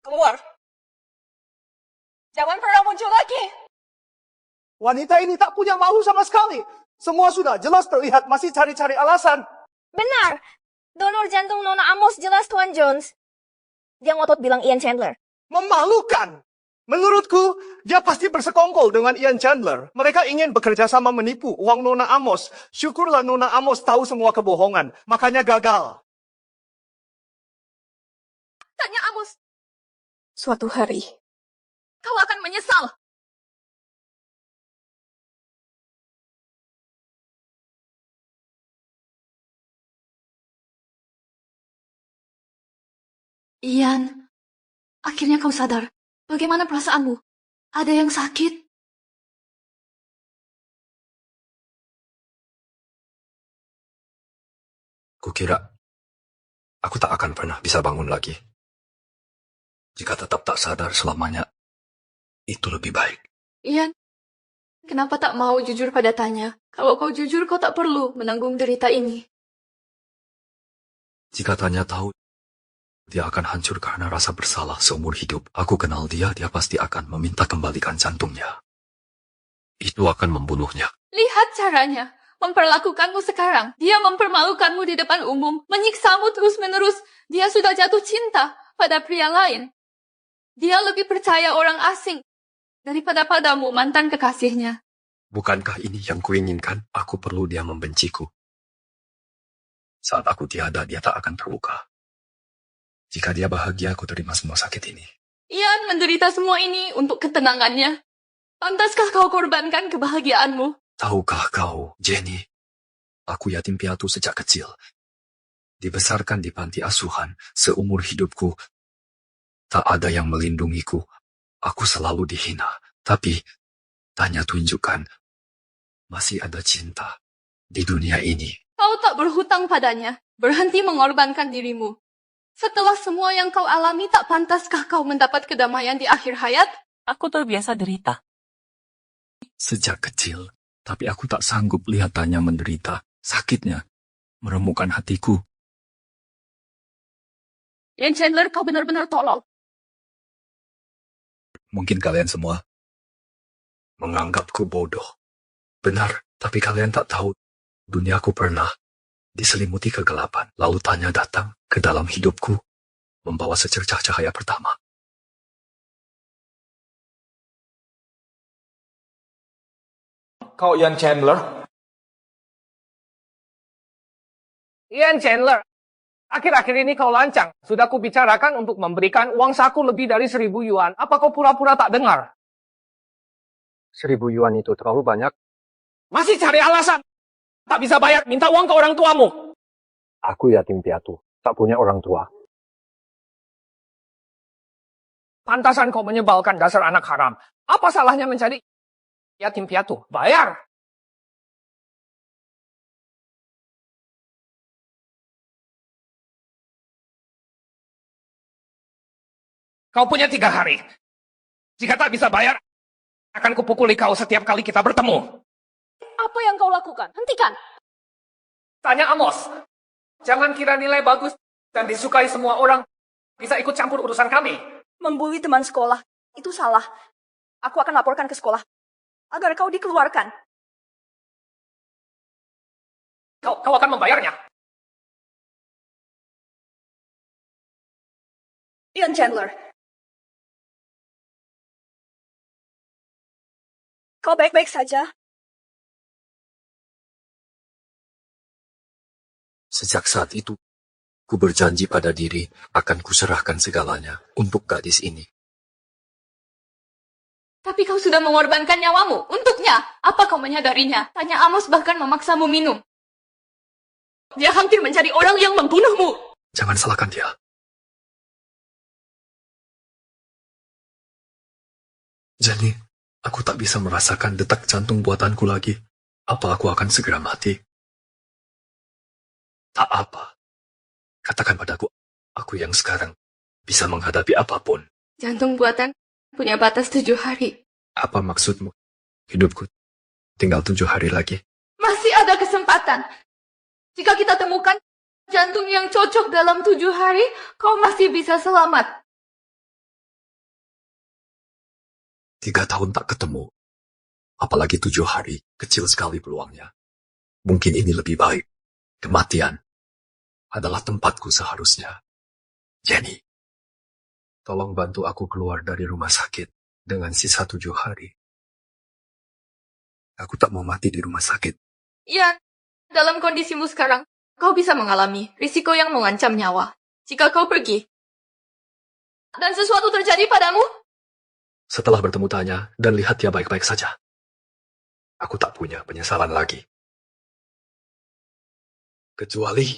Keluar. Jangan pernah muncul lagi. Wanita ini tak punya malu sama sekali. Semua sudah jelas terlihat, masih cari-cari alasan. Benar. Donor jantung Nona Amos jelas Tuan Jones. Dia ngotot bilang Ian Chandler. Memalukan. Menurutku, dia pasti bersekongkol dengan Ian Chandler. Mereka ingin bekerja sama menipu uang Nona Amos. Syukurlah Nona Amos tahu semua kebohongan. Makanya gagal. Tanya Amos. Suatu hari, Kau akan menyesal. Ian, akhirnya kau sadar. Bagaimana perasaanmu? Ada yang sakit? Kukira aku tak akan pernah bisa bangun lagi. Jika tetap tak sadar selamanya, itu lebih baik. Ian, kenapa tak mau jujur pada Tanya? Kalau kau jujur, kau tak perlu menanggung derita ini. Jika Tanya tahu, dia akan hancur karena rasa bersalah seumur hidup. Aku kenal dia pasti akan meminta kembalikan jantungnya. Itu akan membunuhnya. Lihat caranya. Memperlakukanmu sekarang. Dia mempermalukanmu di depan umum. Menyiksamu terus-menerus. Dia sudah jatuh cinta pada pria lain. Dia lebih percaya orang asing daripada padamu, mantan kekasihnya. Bukankah ini yang kuinginkan? Aku perlu dia membenciku. Saat aku tiada, dia tak akan terluka. Jika dia bahagia, aku terima semua sakit ini. Ian menderita semua ini untuk ketenangannya. Pantaskah kau korbankan kebahagiaanmu? Tahukah kau, Jenny, aku yatim piatu sejak kecil. Dibesarkan di panti asuhan seumur hidupku. Tak ada yang melindungiku. Aku selalu dihina. Tapi, Tanya tunjukkan, masih ada cinta di dunia ini. Kau tak berhutang padanya. Berhenti mengorbankan dirimu. Setelah semua yang kau alami, tak pantaskah kau mendapat kedamaian di akhir hayat? Aku terbiasa derita. Sejak kecil, tapi aku tak sanggup lihat Tanya menderita. Sakitnya meremukkan hatiku. Ian Chandler, kau benar-benar tolol. Mungkin kalian semua menganggapku bodoh. Benar, tapi kalian tak tahu duniaku pernah diselimuti kegelapan. Lalu Tanya datang ke dalam hidupku, membawa secercah cahaya pertama. Kau Ian Chandler? Ian Chandler, akhir-akhir ini kau lancang. Sudah kubicarakan untuk memberikan uang saku lebih dari 1.000 yuan. Apa kau pura-pura tak dengar? 1.000 yuan itu terlalu banyak. Masih cari alasan. Tak bisa bayar, minta uang ke orang tuamu. Aku yatim piatu, tak punya orang tua. Pantasan kau menyebalkan dasar anak haram. Apa salahnya mencari yatim piatu? Bayar. Kau punya 3 hari. Jika tak bisa bayar, akan kupukuli kau setiap kali kita bertemu. Apa yang kau lakukan? Hentikan! Tanya Amos. Jangan kira nilai bagus dan disukai semua orang bisa ikut campur urusan kami. Membuli teman sekolah, itu salah. Aku akan laporkan ke sekolah, agar kau dikeluarkan. Kau akan membayarnya. Ian Chandler. Kau baik-baik saja? Sejak saat itu, ku berjanji pada diri akan kuserahkan segalanya untuk gadis ini. Tapi kau sudah mengorbankan nyawamu untuknya. Apa kau menyadarinya? Tanya Amos bahkan memaksamu minum. Dia hampir mencari orang yang membunuhmu. Jangan salahkan dia. Jadi, aku tak bisa merasakan detak jantung buatanku lagi. Apa aku akan segera mati? Tak apa. Katakan padaku, aku yang sekarang bisa menghadapi apapun. Jantung buatan punya batas 7 hari. Apa maksudmu? Hidupku tinggal 7 hari lagi. Masih ada kesempatan. Jika kita temukan jantung yang cocok dalam 7 hari, kau masih bisa selamat. 3 tahun tak ketemu. Apalagi 7 hari, kecil sekali peluangnya. Mungkin ini lebih baik. Kematian adalah tempatku seharusnya. Jenny, tolong bantu aku keluar dari rumah sakit dengan sisa 7 hari. Aku tak mau mati di rumah sakit. Ya, dalam kondisimu sekarang, kau bisa mengalami risiko yang mengancam nyawa. Jika kau pergi, dan sesuatu terjadi padamu, Setelah bertemu Tanya dan lihat dia baik-baik saja, aku tak punya penyesalan lagi. Kecuali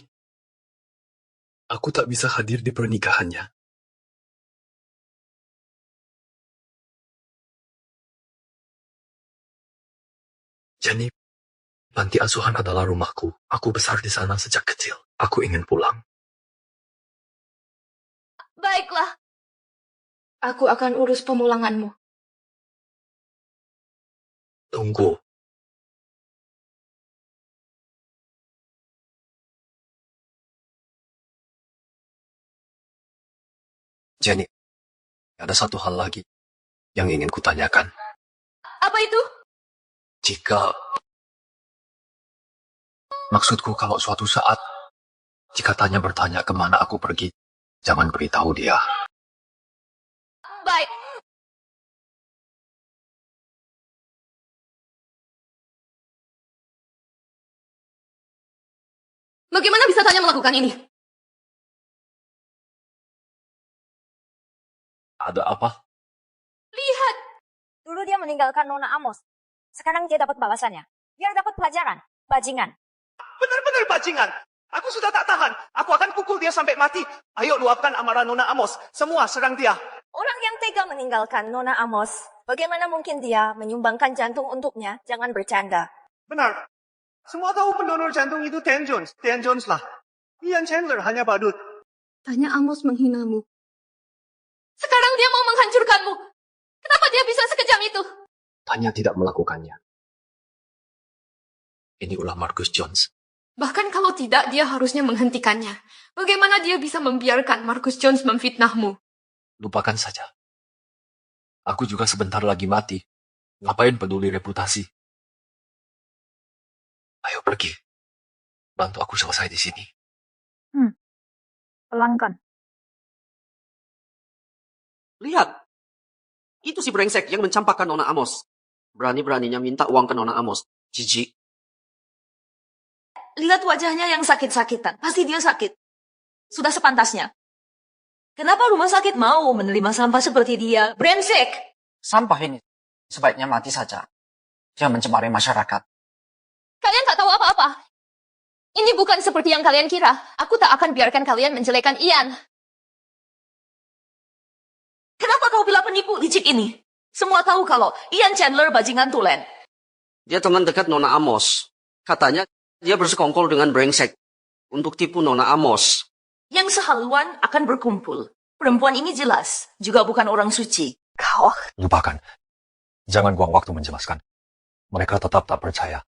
aku tak bisa hadir di pernikahannya. Jenny, panti asuhan adalah rumahku. Aku besar di sana sejak kecil. Aku ingin pulang. baiklah. Aku akan urus pemulanganmu. Tunggu. Jenny, ada satu hal lagi yang ingin kutanyakan. Apa itu? Maksudku kalau suatu saat, jika Tanya bertanya kemana aku pergi, jangan beritahu dia. Baik. Bagaimana bisa Tanya melakukan ini? Ada apa? Lihat. Dulu dia meninggalkan Nona Amos. Sekarang dia dapat balasannya. Biar dapat pelajaran. Bajingan. Benar-benar bajingan. Aku sudah tak tahan. Aku akan pukul dia sampai mati. Ayo luapkan amarah Nona Amos. Semua serang dia. Orang yang tega meninggalkan Nona Amos, bagaimana mungkin dia menyumbangkan jantung untuknya? Jangan bercanda. Benar. Semua tahu pendonor jantung itu Dan Jones. Dan Jones lah. Ian Chandler hanya badut. Tanya Amos menghinamu. Sekarang dia mau menghancurkanmu. Kenapa dia bisa sekejam itu? Tanya tidak melakukannya. Ini ulah Marcus Jones. Bahkan kalau tidak, dia harusnya menghentikannya. Bagaimana dia bisa membiarkan Marcus Jones memfitnahmu? Lupakan saja. Aku juga sebentar lagi mati. Ngapain peduli reputasi? Ayo pergi. Bantu aku selesai di sini. Pelankan. Lihat. Itu si brengsek yang mencampakkan Nona Amos. Berani-beraninya minta uang ke Nona Amos. Jijik. Lihat wajahnya yang sakit-sakitan. Pasti dia sakit. Sudah sepantasnya. Kenapa rumah sakit mau menerima sampah seperti dia? Brengsek! Sampah ini sebaiknya mati saja. Dia mencemari masyarakat. Kalian tak tahu apa-apa. Ini bukan seperti yang kalian kira. Aku tak akan biarkan kalian menjelekan Ian. Kenapa kau bilang penipu licik ini? Semua tahu kalau Ian Chandler bajingan tulen. Dia teman dekat Nona Amos. Katanya dia bersekongkol dengan brengsek untuk tipu Nona Amos. Yang sehaluan akan berkumpul. Perempuan ini jelas juga bukan orang suci. Kau Lupakan. Jangan buang waktu menjelaskan. mereka tetap tak percaya.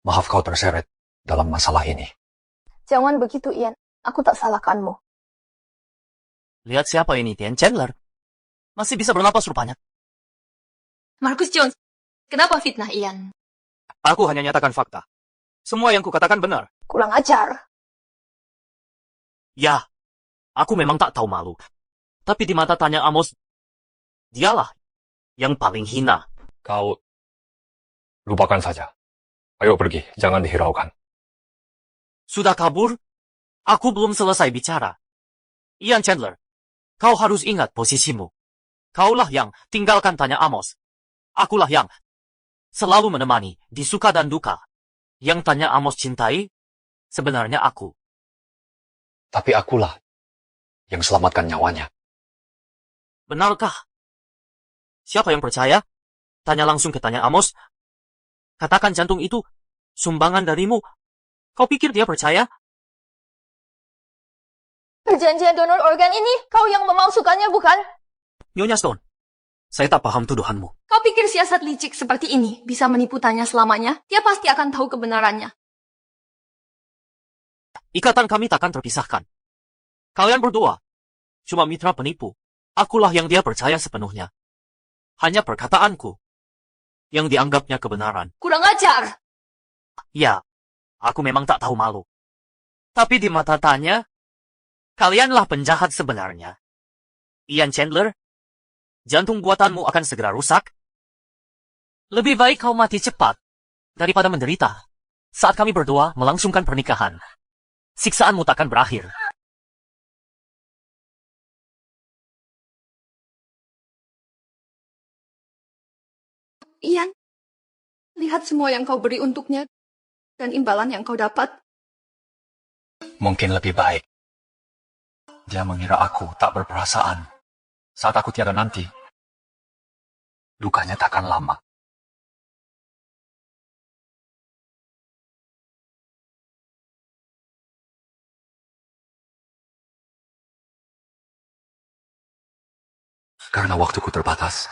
Maaf kau terseret dalam masalah ini. Jangan begitu, Ian. Aku tak salahkanmu. Lihat siapa ini, Tian Chandler. Masih bisa bernapas rupanya. Marcus Jones, kenapa fitnah Ian? Aku hanya nyatakan fakta. Semua yang kukatakan benar. Kurang ajar. Ya, aku memang tak tahu malu. Tapi di mata Tanya Amos, dialah yang paling hina. Kau lupakan saja. Ayo pergi, jangan dihiraukan. Sudah kabur? Aku belum selesai bicara. Ian Chandler, kau harus ingat posisimu. Kaulah yang tinggalkan Tanya Amos. Akulah yang selalu menemani di suka dan duka. Yang Tanya Amos cintai, sebenarnya aku. Tapi akulah yang selamatkan nyawanya. Benarkah? Siapa yang percaya? Tanya langsung ke Tanya Amos. Katakan jantung itu sumbangan darimu. Kau pikir dia percaya? Perjanjian donor organ ini kau yang memalsukannya, bukan? Nyonya Stone, saya tak paham tuduhanmu. Kau pikir siasat licik seperti ini bisa menipu Tanya selamanya? Dia pasti akan tahu kebenarannya. Ikatan kami takkan terpisahkan. Kalian berdua cuma mitra penipu. Akulah yang dia percaya sepenuhnya. Hanya perkataanku yang dianggapnya kebenaran. Kurang ajar! Ya, aku memang tak tahu malu. Tapi di mata Tanya, kalianlah penjahat sebenarnya. Ian Chandler, jantung buatanmu akan segera rusak. Lebih baik kau mati cepat daripada menderita saat kami berdua melangsungkan pernikahan. Siksaanmu takkan berakhir. Ian, lihat semua yang kau beri untuknya dan imbalan yang kau dapat. Mungkin lebih baik. Dia mengira aku tak berperasaan. Saat aku tiada nanti, dukanya takkan lama. Karena waktuku terbatas,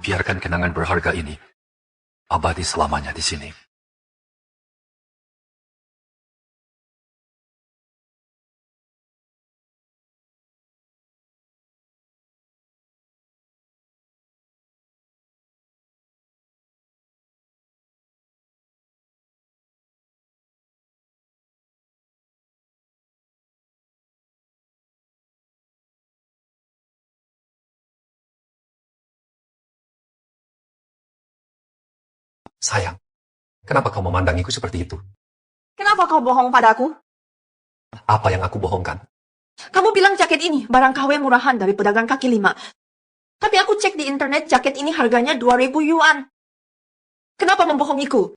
biarkan kenangan berharga ini abadi selamanya di sini. Sayang, kenapa kau memandangiku seperti itu? Kenapa kau bohong padaku? Apa yang aku bohongkan? Kamu bilang jaket ini barang KW murahan dari pedagang kaki lima. Tapi aku cek di internet jaket ini harganya 2.000 yuan. Kenapa membohongiku?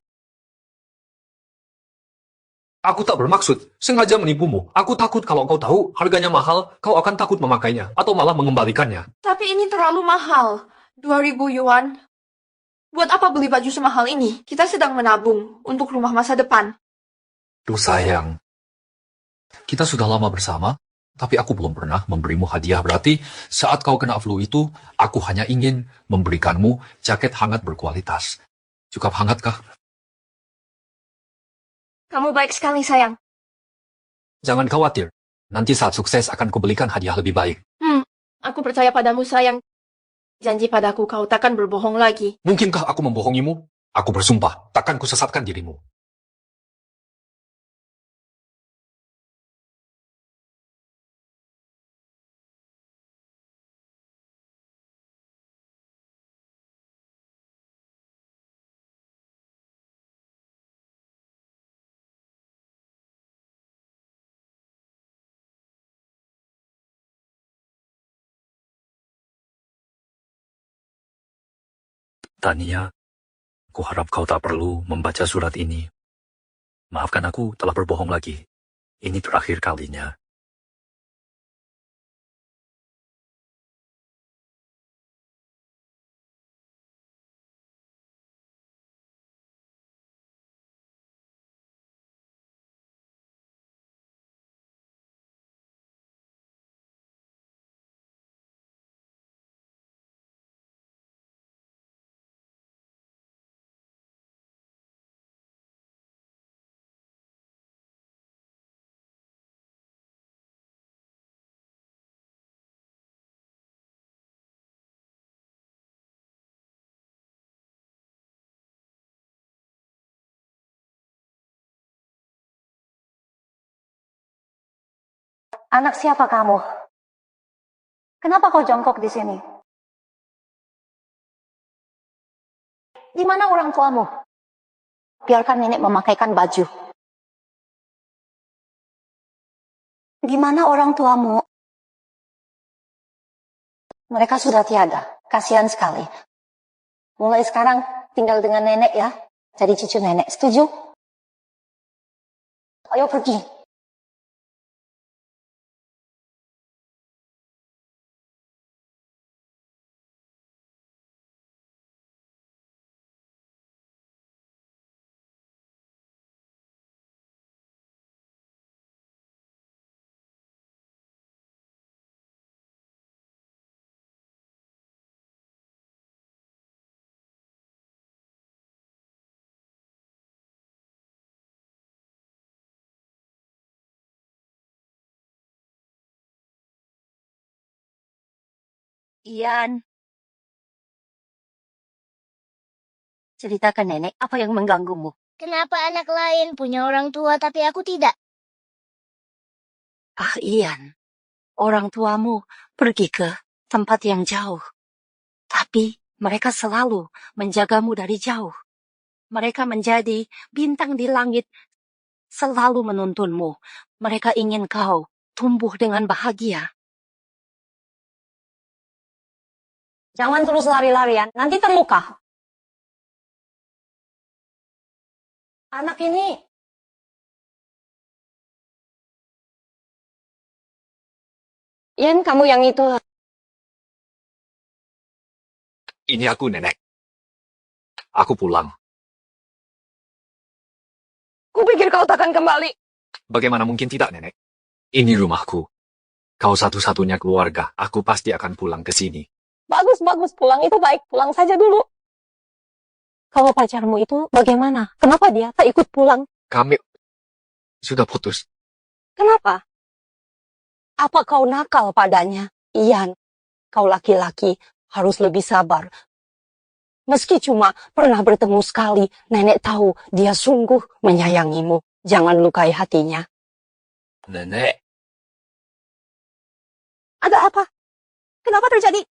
Aku tak bermaksud sengaja menipumu. Aku takut kalau kau tahu harganya mahal, kau akan takut memakainya atau malah mengembalikannya. Tapi ini terlalu mahal. 2.000 yuan. Buat apa beli baju semahal ini? Kita sedang menabung untuk rumah masa depan. Duh sayang, kita sudah lama bersama, tapi aku belum pernah memberimu hadiah. Berarti saat kau kena flu itu, aku hanya ingin memberikanmu jaket hangat berkualitas. Cukup hangatkah? Kamu baik sekali, sayang. Jangan khawatir, nanti saat sukses akan kubelikan hadiah lebih baik. Aku percaya padamu, sayang. Janji padaku kau takkan berbohong lagi. Mungkinkah aku membohongimu? Aku bersumpah, takkan kusesatkan dirimu. Tania, kuharap kau tak perlu membaca surat ini. Maafkan aku telah berbohong lagi. Ini terakhir kalinya. Anak siapa kamu? Kenapa kau jongkok di sini? Di mana orang tuamu? Biarkan nenek memakaikan baju. Di mana orang tuamu? Mereka sudah tiada. Kasihan sekali. Mulai sekarang tinggal dengan nenek ya. Jadi cucu nenek. Setuju? Ayo pergi. Ian. Ceritakan nenek apa yang mengganggumu. Kenapa anak lain punya orang tua tapi aku tidak? Ah, Ian. Orang tuamu pergi ke tempat yang jauh. Tapi mereka selalu menjagamu dari jauh. Mereka menjadi bintang di langit, selalu menuntunmu. Mereka ingin kau tumbuh dengan bahagia. Jangan terus lari-larian, nanti terluka. Anak ini Ian, kamu yang itu. Ini aku, Nenek. Aku pulang. Kupikir kau takkan kembali. Bagaimana mungkin tidak, Nenek? Ini rumahku. Kau satu-satunya keluarga. Aku pasti akan pulang ke sini. Bagus, pulang itu baik. Pulang saja dulu. Kalau pacarmu itu bagaimana? Kenapa dia tak ikut pulang? Kami sudah putus. Kenapa? Apa kau nakal padanya? Ian, kau laki-laki harus lebih sabar. Meski cuma pernah bertemu sekali, nenek tahu dia sungguh menyayangimu. Jangan lukai hatinya. Nenek. Ada apa? Kenapa terjadi?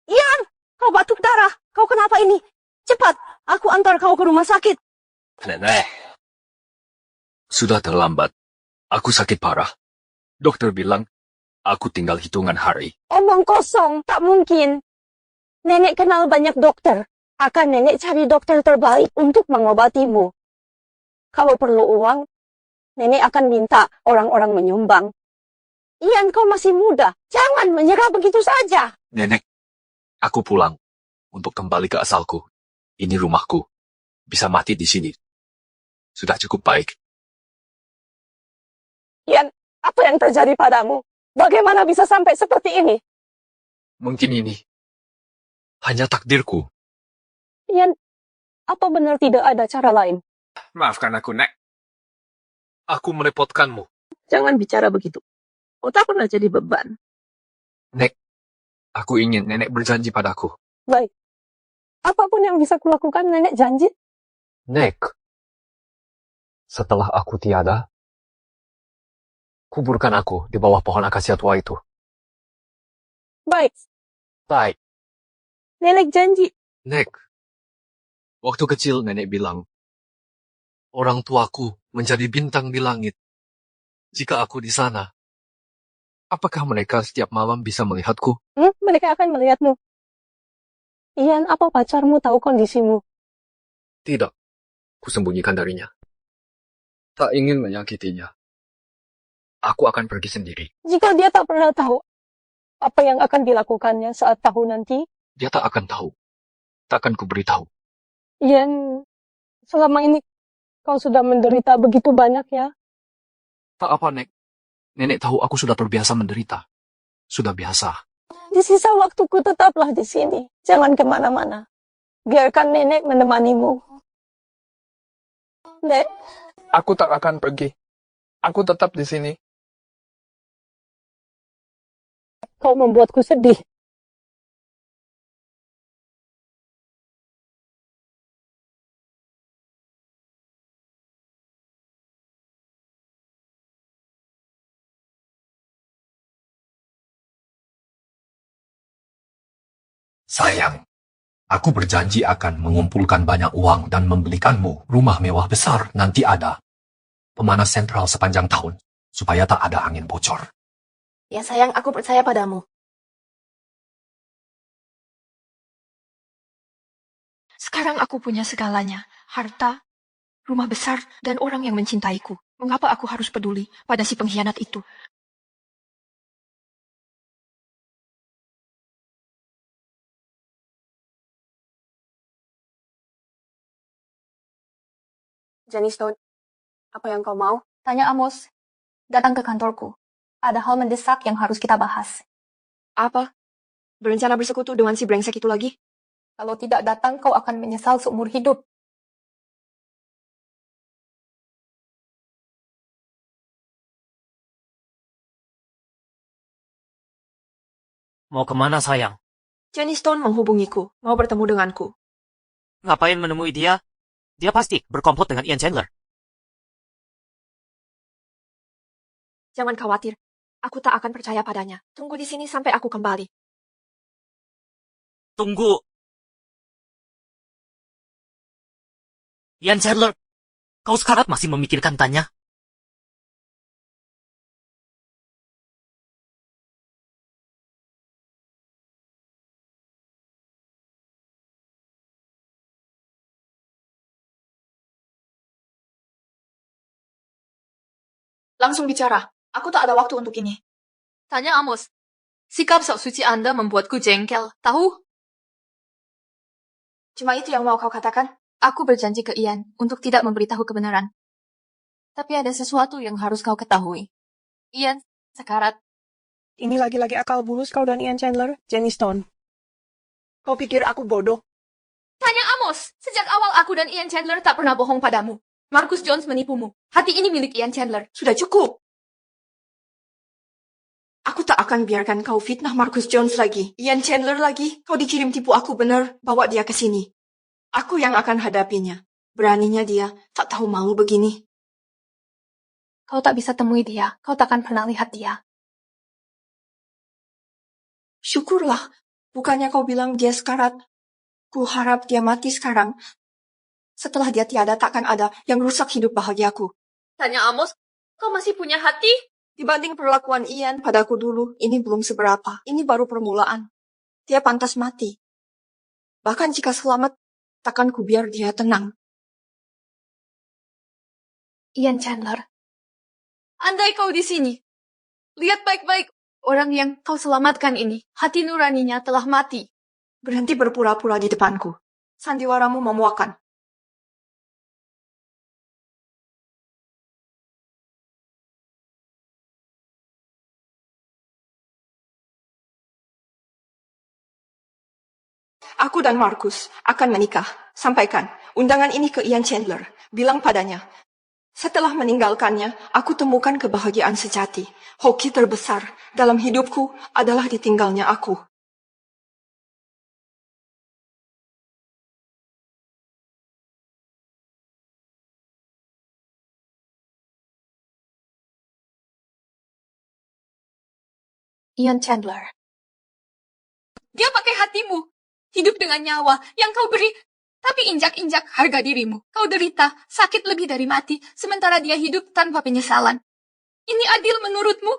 Ian, kau batuk darah. Kau kenapa ini? Cepat, aku antar kau ke rumah sakit. Nenek. Sudah terlambat. Aku sakit parah. Dokter bilang, aku tinggal hitungan hari. Omong kosong, tak mungkin. Nenek kenal banyak dokter. Akan nenek cari dokter terbaik untuk mengobatimu. Kalau perlu uang, nenek akan minta orang-orang menyumbang. Ian, kau masih muda. Jangan menyerah begitu saja. Nenek, aku pulang untuk kembali ke asalku. Ini rumahku. Bisa mati di sini. Sudah cukup baik. Ian, apa yang terjadi padamu? Bagaimana bisa sampai seperti ini? Mungkin ini hanya takdirku. Ian, apa benar tidak ada cara lain? Maafkan aku, Nek. Aku merepotkanmu. Jangan bicara begitu. Kau tak pernah jadi beban. Nek, aku ingin nenek berjanji padaku. Baik. Apapun yang bisa kulakukan, nenek janji. Nek, setelah aku tiada, kuburkan aku di bawah pohon akasia tua itu. Baik. Baik. Nenek janji. Nek, waktu kecil nenek bilang, orang tuaku menjadi bintang di langit. Jika aku di sana, apakah mereka setiap malam bisa melihatku? Mereka akan melihatmu. Ian, apa pacarmu tahu kondisimu? Tidak, kusembunyikan darinya. Tak ingin menyakitinya. Aku akan pergi sendiri. Jika dia tak pernah tahu apa yang akan dilakukannya saat tahu nanti, Dia tak akan tahu. Takkan kuberitahu. Ian, selama ini kau sudah menderita begitu banyak ya. Tak apa, Nek. Nenek tahu aku sudah terbiasa menderita. Sudah biasa. Di sisa waktuku tetaplah di sini. Jangan kemana-mana. Biarkan nenek menemanimu. Nek. Aku tak akan pergi. Aku tetap di sini. Kau membuatku sedih. Sayang, aku berjanji akan mengumpulkan banyak uang dan membelikanmu rumah mewah besar nanti ada pemanas sentral sepanjang tahun, supaya tak ada angin bocor. Ya sayang, aku percaya padamu. Sekarang aku punya segalanya. Harta, rumah besar, dan orang yang mencintaiku. Mengapa aku harus peduli pada si pengkhianat itu? Jenny Stone, apa yang kau mau? Tanya Amos. Datang ke kantorku. Ada hal mendesak yang harus kita bahas. Apa? Berencana bersekutu dengan si brengsek itu lagi? Kalau tidak datang, kau akan menyesal seumur hidup. Mau kemana sayang? Jenny Stone menghubungiku, mau bertemu denganku. Ngapain menemui dia? Dia pasti berkomplot dengan Ian Chandler. Jangan khawatir, aku tak akan percaya padanya. Tunggu di sini sampai aku kembali. Tunggu. Ian Chandler, kau sekarang masih memikirkan Tanya? Langsung bicara, aku tak ada waktu untuk ini. Tanya Amos. Sikap sok suci Anda membuatku jengkel. Tahu? Cuma itu yang mau kau katakan? Aku berjanji ke Ian untuk tidak memberitahu kebenaran. Tapi ada sesuatu yang harus kau ketahui. Ian sekarat. Ini lagi-lagi akal bulus kau dan Ian Chandler, Jenny Stone. Kau pikir aku bodoh? Tanya Amos. Sejak awal aku dan Ian Chandler tak pernah bohong padamu. Marcus Jones menipumu. Hati ini milik Ian Chandler. Sudah cukup. Aku tak akan biarkan kau fitnah Marcus Jones lagi. Ian Chandler lagi. Kau dikirim tipu aku benar. Bawa dia ke sini. Aku yang akan hadapinya. Beraninya dia. Tak tahu malu begini. Kau tak bisa temui dia. Kau tak akan pernah lihat dia. Syukurlah. Bukannya kau bilang dia sekarat. Ku harap dia mati sekarang. Setelah dia tiada, takkan ada yang rusak hidup bahagiaku. Tanya Amos, kau masih punya hati? Dibanding perlakuan Ian padaku dulu, ini belum seberapa. Ini baru permulaan. Dia pantas mati. Bahkan jika selamat, takkan ku biar dia tenang. Ian Chandler. Andai kau di sini. Lihat baik-baik orang yang kau selamatkan ini. Hati nuraninya telah mati. Berhenti berpura-pura di depanku. Sandiwaramu memuakan. Aku dan Marcus akan menikah. Sampaikan undangan ini ke Ian Chandler. Bilang padanya, setelah meninggalkannya, aku temukan kebahagiaan sejati. Hoki terbesar dalam hidupku adalah ditinggalnya aku. Ian Chandler. Dia pakai hatimu. Hidup dengan nyawa yang kau beri. Tapi injak-injak harga dirimu. Kau derita, sakit lebih dari mati. Sementara dia hidup tanpa penyesalan. Ini adil menurutmu?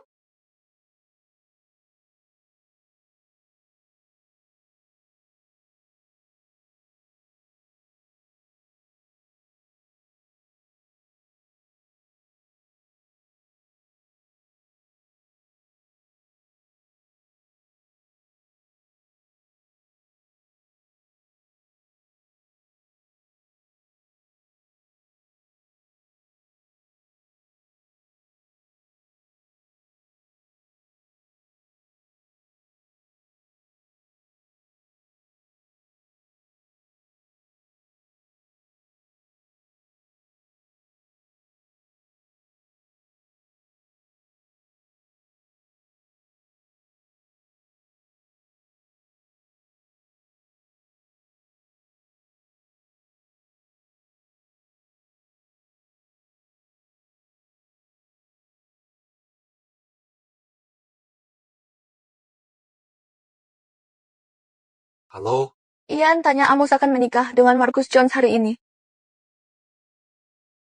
Halo, Ian tanya Amos akan menikah dengan Marcus Jones hari ini.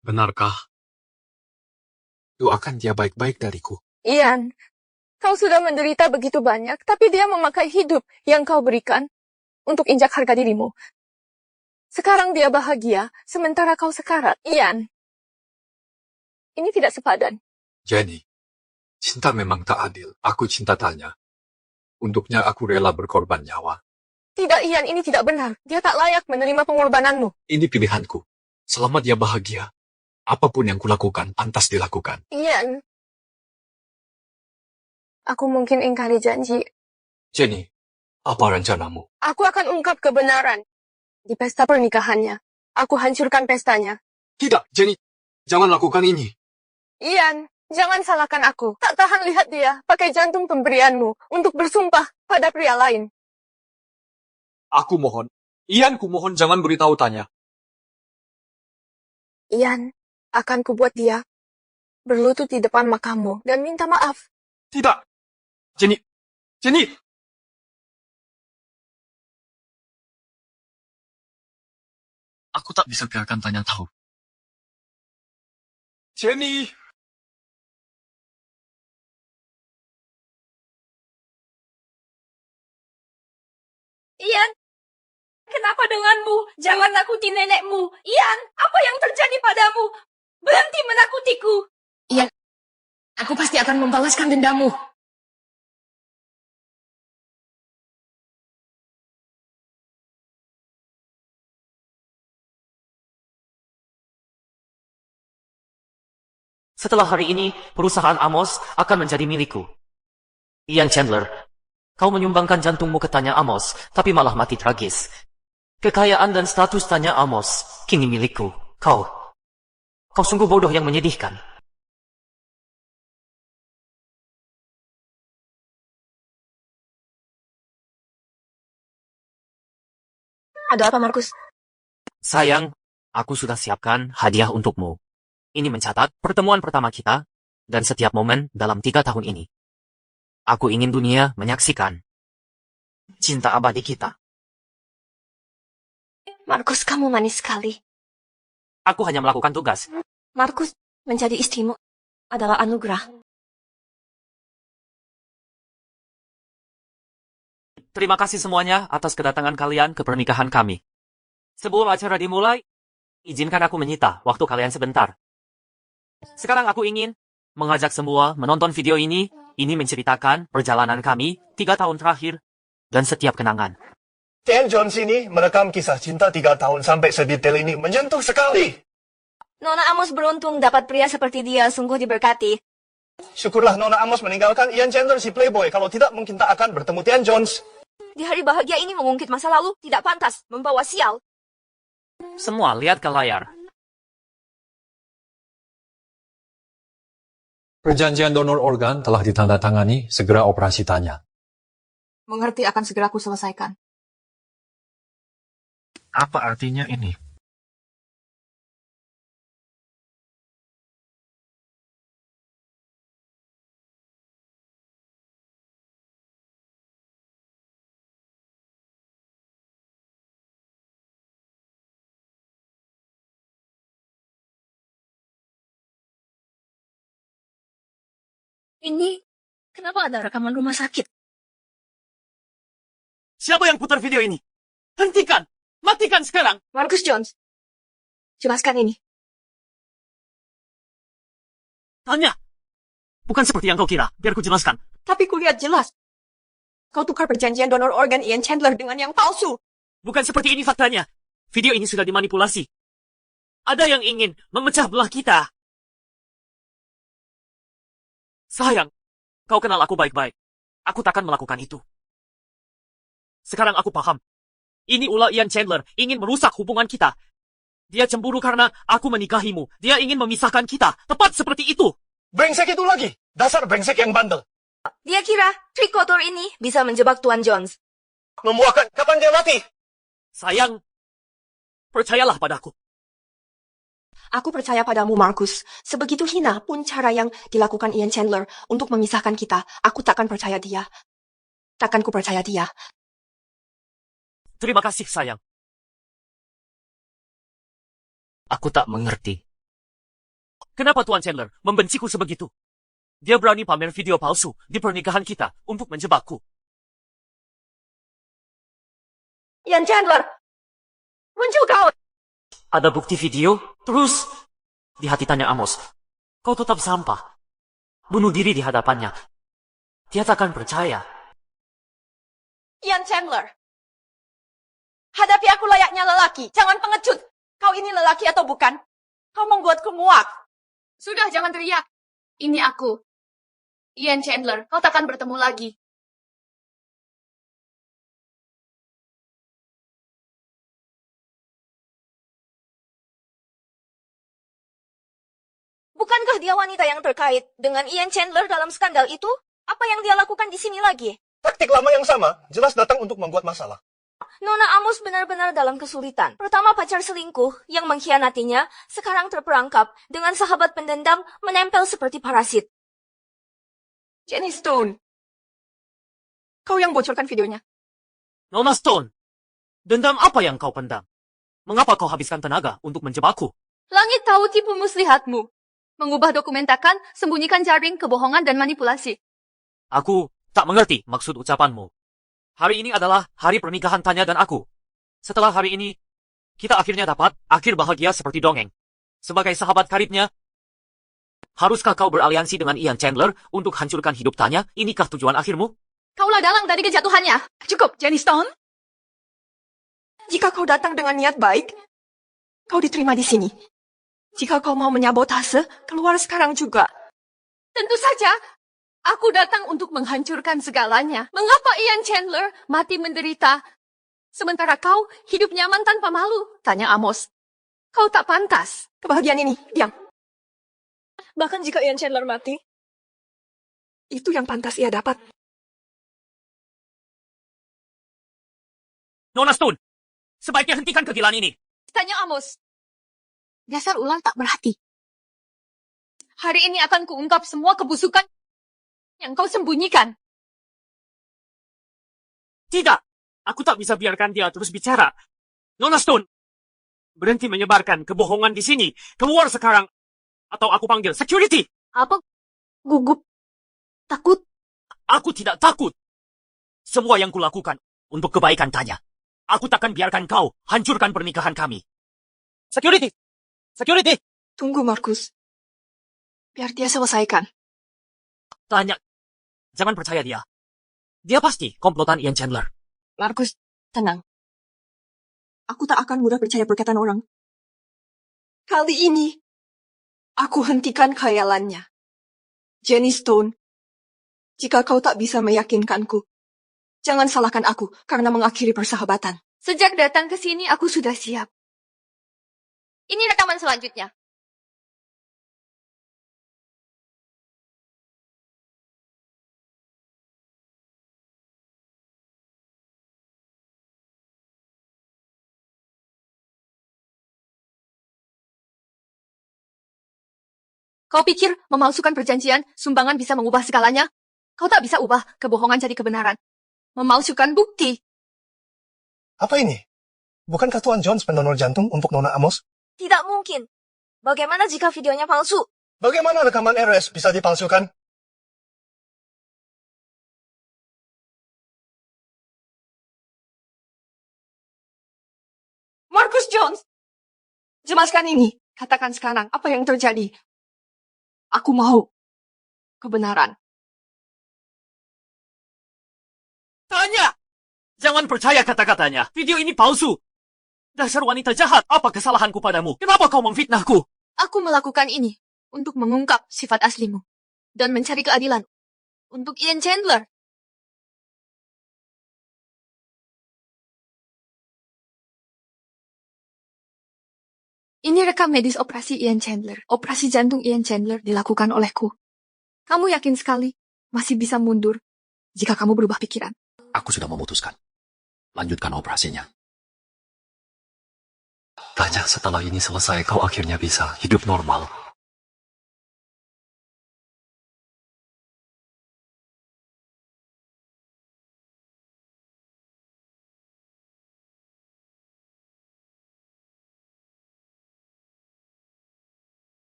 benarkah? Doakan dia baik-baik dariku. Ian, kau sudah menderita begitu banyak, tapi dia memakai hidup yang kau berikan untuk injak harga dirimu. Sekarang dia bahagia, sementara kau sekarat. Ian, ini tidak sepadan. Jenny, cinta memang tak adil. Aku cinta Tanya. Untuknya aku rela berkorban nyawa. Tidak, Ian, ini tidak benar. Dia tak layak menerima pengorbananmu. Ini pilihanku. Selama dia bahagia, apapun yang kulakukan, pantas dilakukan. Ian, aku mungkin ingkari janji. Jenny, apa rencanamu? Aku akan ungkap kebenaran di pesta pernikahannya. Aku hancurkan pestanya. Tidak, Jenny. Jangan lakukan ini. Ian, jangan salahkan aku. Tak tahan lihat dia pakai jantung pemberianmu untuk bersumpah pada pria lain. Aku mohon. Ian, ku mohon jangan beritahu Tanya. Ian, akan kubuat dia berlutut di depan makammu dan minta maaf. Tidak. Jenny. Jenny. Aku tak bisa biarkan Tanya tahu. Jenny. Ian, kenapa denganmu? Jangan nakuti nenekmu. Ian, apa yang terjadi padamu? Berhenti menakutiku. Ian, aku pasti akan membalaskan dendamu. Setelah hari ini, perusahaan Amos akan menjadi milikku. Ian Chandler, kau menyumbangkan jantungmu ke Tanya Amos, tapi malah mati tragis. Kekayaan dan status Tanya Amos kini milikku. Kau sungguh bodoh yang menyedihkan. Ada apa, Marcus? Sayang, aku sudah siapkan hadiah untukmu. Ini mencatat pertemuan pertama kita dan setiap momen dalam 3 tahun ini. Aku ingin dunia menyaksikan cinta abadi kita. Marcus, kamu manis sekali. Aku hanya melakukan tugas. Marcus, menjadi istrimu adalah anugerah. Terima kasih semuanya atas kedatangan kalian ke pernikahan kami. Sebelum acara dimulai, izinkan aku menyita waktu kalian sebentar. Sekarang aku ingin mengajak semua menonton video ini. Ini menceritakan perjalanan kami 3 tahun terakhir dan setiap kenangan. Tian Jones ini merekam kisah cinta 3 tahun sampai sedetail ini menyentuh sekali. Nona Amos beruntung dapat pria seperti dia, sungguh diberkati. Syukurlah Nona Amos meninggalkan Ian Chandler si playboy. Kalau tidak mungkin tak akan bertemu Tian Jones. Di hari bahagia ini mengungkit masa lalu tidak pantas, membawa sial. Semua lihat ke layar. Perjanjian donor organ telah ditandatangani, segera operasi Tanya. Mengerti, akan segera aku selesaikan. Apa artinya ini? Ini, kenapa ada rekaman rumah sakit? Siapa yang putar video ini? Hentikan! Matikan sekarang! Marcus Jones, jelaskan ini. Tanya! Bukan seperti yang kau kira. Biar ku jelaskan. Tapi kulihat jelas. Kau tukar perjanjian donor organ Ian Chandler dengan yang palsu. Bukan seperti ini faktanya. Video ini sudah dimanipulasi. Ada yang ingin memecah belah kita. Sayang, kau kenal aku baik-baik. Aku takkan melakukan itu. Sekarang aku paham. Ini ulah Ian Chandler ingin merusak hubungan kita. Dia cemburu karena aku menikahimu. Dia ingin memisahkan kita. Tepat seperti itu. Brengsek itu lagi. Dasar brengsek yang bandel. Dia kira trik kotor ini bisa menjebak Tuan Jones. Memuakan. Kapan dia mati? Sayang, percayalah padaku. Aku percaya padamu, Marcus. Sebegitu hina pun cara yang dilakukan Ian Chandler untuk memisahkan kita, aku takkan percaya dia. Takkan ku percaya dia. Terima kasih, sayang. Aku tak mengerti. Kenapa Tuan Chandler membenciku sebegitu? Dia berani pamer video palsu di pernikahan kita untuk menjebakku. Ian Chandler, muncul kau. Ada bukti video, terus di hati tanya Amos, kau tetap sampah. Bunuh diri di hadapannya. Dia takkan percaya. Ian Chandler, hadapi aku layaknya lelaki. Jangan pengecut. Kau ini lelaki atau bukan? Kau membuatku muak. Sudah, jangan teriak. Ini aku. Ian Chandler, kau takkan bertemu lagi. Bukankah dia wanita yang terkait dengan Ian Chandler dalam skandal itu? Apa yang dia lakukan di sini lagi? Taktik lama yang sama, jelas datang untuk membuat masalah. Nona Amos benar-benar dalam kesulitan. Pertama pacar selingkuh yang mengkhianatinya, sekarang terperangkap dengan sahabat pendendam menempel seperti parasit. Jenny Stone, kau yang bocorkan videonya. Nona Stone, dendam apa yang kau pendam? Mengapa kau habiskan tenaga untuk menjebakku? Langit tahu tipu muslihatmu. Mengubah dokumentakan, sembunyikan jaring, kebohongan, dan manipulasi. Aku tak mengerti maksud ucapanmu. Hari ini adalah hari pernikahan Tanya dan aku. Setelah hari ini, kita akhirnya dapat akhir bahagia seperti dongeng. Sebagai sahabat karibnya, haruskah kau beraliansi dengan Ian Chandler untuk hancurkan hidup Tanya? Inikah tujuan akhirmu? Kaulah dalang dari kejatuhannya. Cukup, Jenny Stone. Jika kau datang dengan niat baik, kau diterima di sini. Jika kau mau menyabotase, keluar sekarang juga. Tentu saja. Aku datang untuk menghancurkan segalanya. Mengapa Ian Chandler mati menderita, sementara kau hidup nyaman tanpa malu? Tanya Amos. Kau tak pantas. Kebahagiaan ini, diam. Bahkan jika Ian Chandler mati, itu yang pantas ia dapat. Nona Stone, sebaiknya hentikan kegilaan ini. Tanya Amos. Dasar ular tak berhati. Hari ini akan kuungkap semua kebusukan yang kau sembunyikan. Tidak, aku tak bisa biarkan dia terus bicara. Nona Stone, berhenti menyebarkan kebohongan di sini. Keluar sekarang, atau aku panggil security. Apa? Gugup? Takut? Aku tidak takut. Semua yang kulakukan untuk kebaikan Tanya. Aku takkan biarkan kau hancurkan pernikahan kami. Security! Security! Tunggu, Markus. Biar dia selesaikan. Tanya, jangan percaya dia. Dia pasti komplotan Ian Chandler. Markus, tenang. Aku tak akan mudah percaya perkataan orang. Kali ini, aku hentikan khayalannya. Jenny Stone, jika kau tak bisa meyakinkanku, jangan salahkan aku karena mengakhiri persahabatan. Sejak datang ke sini, aku sudah siap. Ini rekaman selanjutnya. Kau pikir memalsukan perjanjian, sumbangan bisa mengubah segalanya? Kau tak bisa ubah kebohongan jadi kebenaran. Memalsukan bukti. Apa ini? Bukankah Tuan Jones pendonor jantung untuk Nona Amos? Tidak mungkin. Bagaimana jika videonya palsu? Bagaimana rekaman RS bisa dipalsukan? Markus Jones, jelaskan ini. Katakan sekarang apa yang terjadi. Aku mau kebenaran. Tanya! Jangan percaya kata-katanya. Video ini palsu. Dasar wanita jahat. Apa kesalahanku padamu? Kenapa kau memfitnahku? Aku melakukan ini untuk mengungkap sifat aslimu dan mencari keadilan untuk Ian Chandler. Ini rekam medis operasi Ian Chandler. Operasi jantung Ian Chandler dilakukan olehku. Kamu yakin sekali masih bisa mundur jika kamu berubah pikiran? Aku sudah memutuskan. Lanjutkan operasinya. Tanya setelah ini selesai, kau akhirnya bisa hidup normal.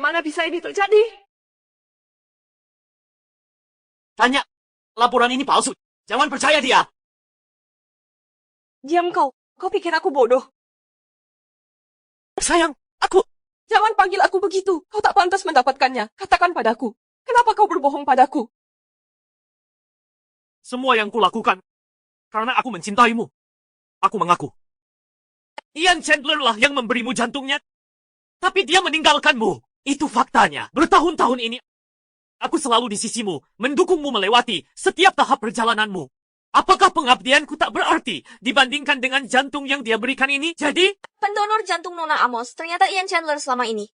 Bagaimana bisa ini terjadi? Tanya, laporan ini palsu. Jangan percaya dia. Diam kau. Kau pikir aku bodoh? Sayang, aku... Jangan panggil aku begitu. Kau tak pantas mendapatkannya. Katakan padaku. Kenapa kau berbohong padaku? Semua yang kulakukan karena aku mencintaimu. Aku mengaku. Ian Chandler lah yang memberimu jantungnya. Tapi dia meninggalkanmu. Itu faktanya. Bertahun-tahun ini, aku selalu di sisimu, mendukungmu melewati setiap tahap perjalananmu. Apakah pengabdianku tak berarti dibandingkan dengan jantung yang dia berikan ini? Jadi, Pendonor jantung Nona Amos ternyata Ian Chandler selama ini.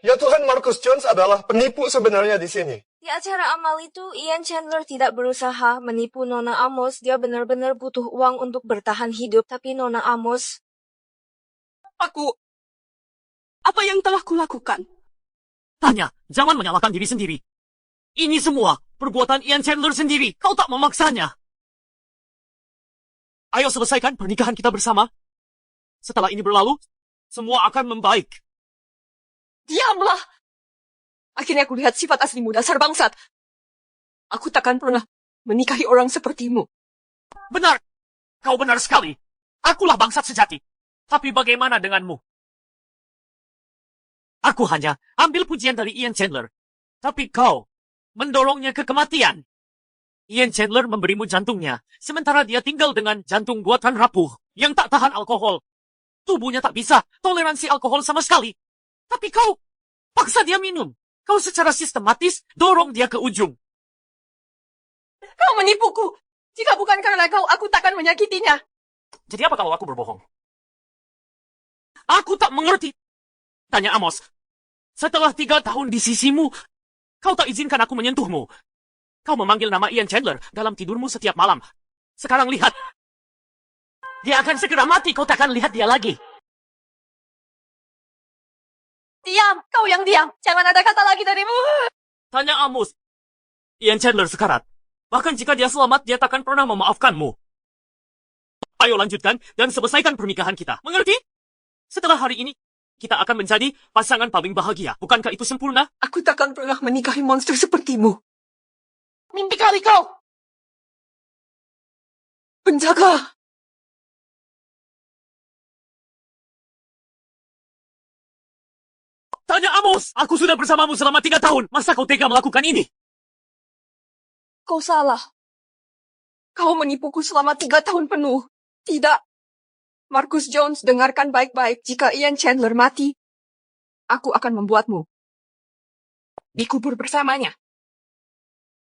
Ya Tuhan, Marcus Jones adalah penipu sebenarnya di sini. Di acara amal itu, Ian Chandler tidak berusaha menipu Nona Amos. Dia benar-benar butuh uang untuk bertahan hidup. Tapi Nona Amos... Apa yang telah kulakukan? tanya, jangan menyalahkan diri sendiri. Ini semua perbuatan Ian Chandler sendiri. Kau tak memaksanya. Ayo selesaikan pernikahan kita bersama. Setelah ini berlalu, semua akan membaik. Diamlah! Akhirnya aku lihat sifat aslimu, dasar bangsat. Aku takkan pernah menikahi orang sepertimu. Benar. Kau benar sekali. Akulah bangsat sejati. Tapi bagaimana denganmu? Aku hanya ambil pujian dari Ian Chandler. Tapi kau mendorongnya ke kematian. Ian Chandler memberimu jantungnya, sementara dia tinggal dengan jantung buatan rapuh yang tak tahan alkohol. Tubuhnya tak bisa toleransi alkohol sama sekali. Tapi kau paksa dia minum. Kau secara sistematis dorong dia ke ujung. Kau menipuku. Jika bukan karena kau, aku takkan menyakitinya. Jadi apa kalau aku berbohong? Aku tak mengerti. Tanya Amos. Setelah 3 tahun di sisimu, kau tak izinkan aku menyentuhmu. Kau memanggil nama Ian Chandler dalam tidurmu setiap malam. Sekarang lihat. Dia akan segera mati, kau takkan lihat dia lagi. Diam, kau yang diam. Jangan ada kata lagi darimu. Tanya Amos. Ian Chandler sekarat. Bahkan jika dia selamat, dia takkan pernah memaafkanmu. Ayo lanjutkan dan selesaikan pernikahan kita. Mengerti? Setelah hari ini, kita akan menjadi pasangan paling bahagia. Bukankah itu sempurna? Aku takkan pernah menikahi monster sepertimu. Mimpi kali kau! Penjaga! Tanya Amos! Aku sudah bersamamu selama 3 tahun. Masa kau tega melakukan ini? Kau salah. Kau menipuku selama 3 tahun penuh. Tidak. Marcus Jones, dengarkan baik-baik. Jika Ian Chandler mati, aku akan membuatmu dikubur bersamanya.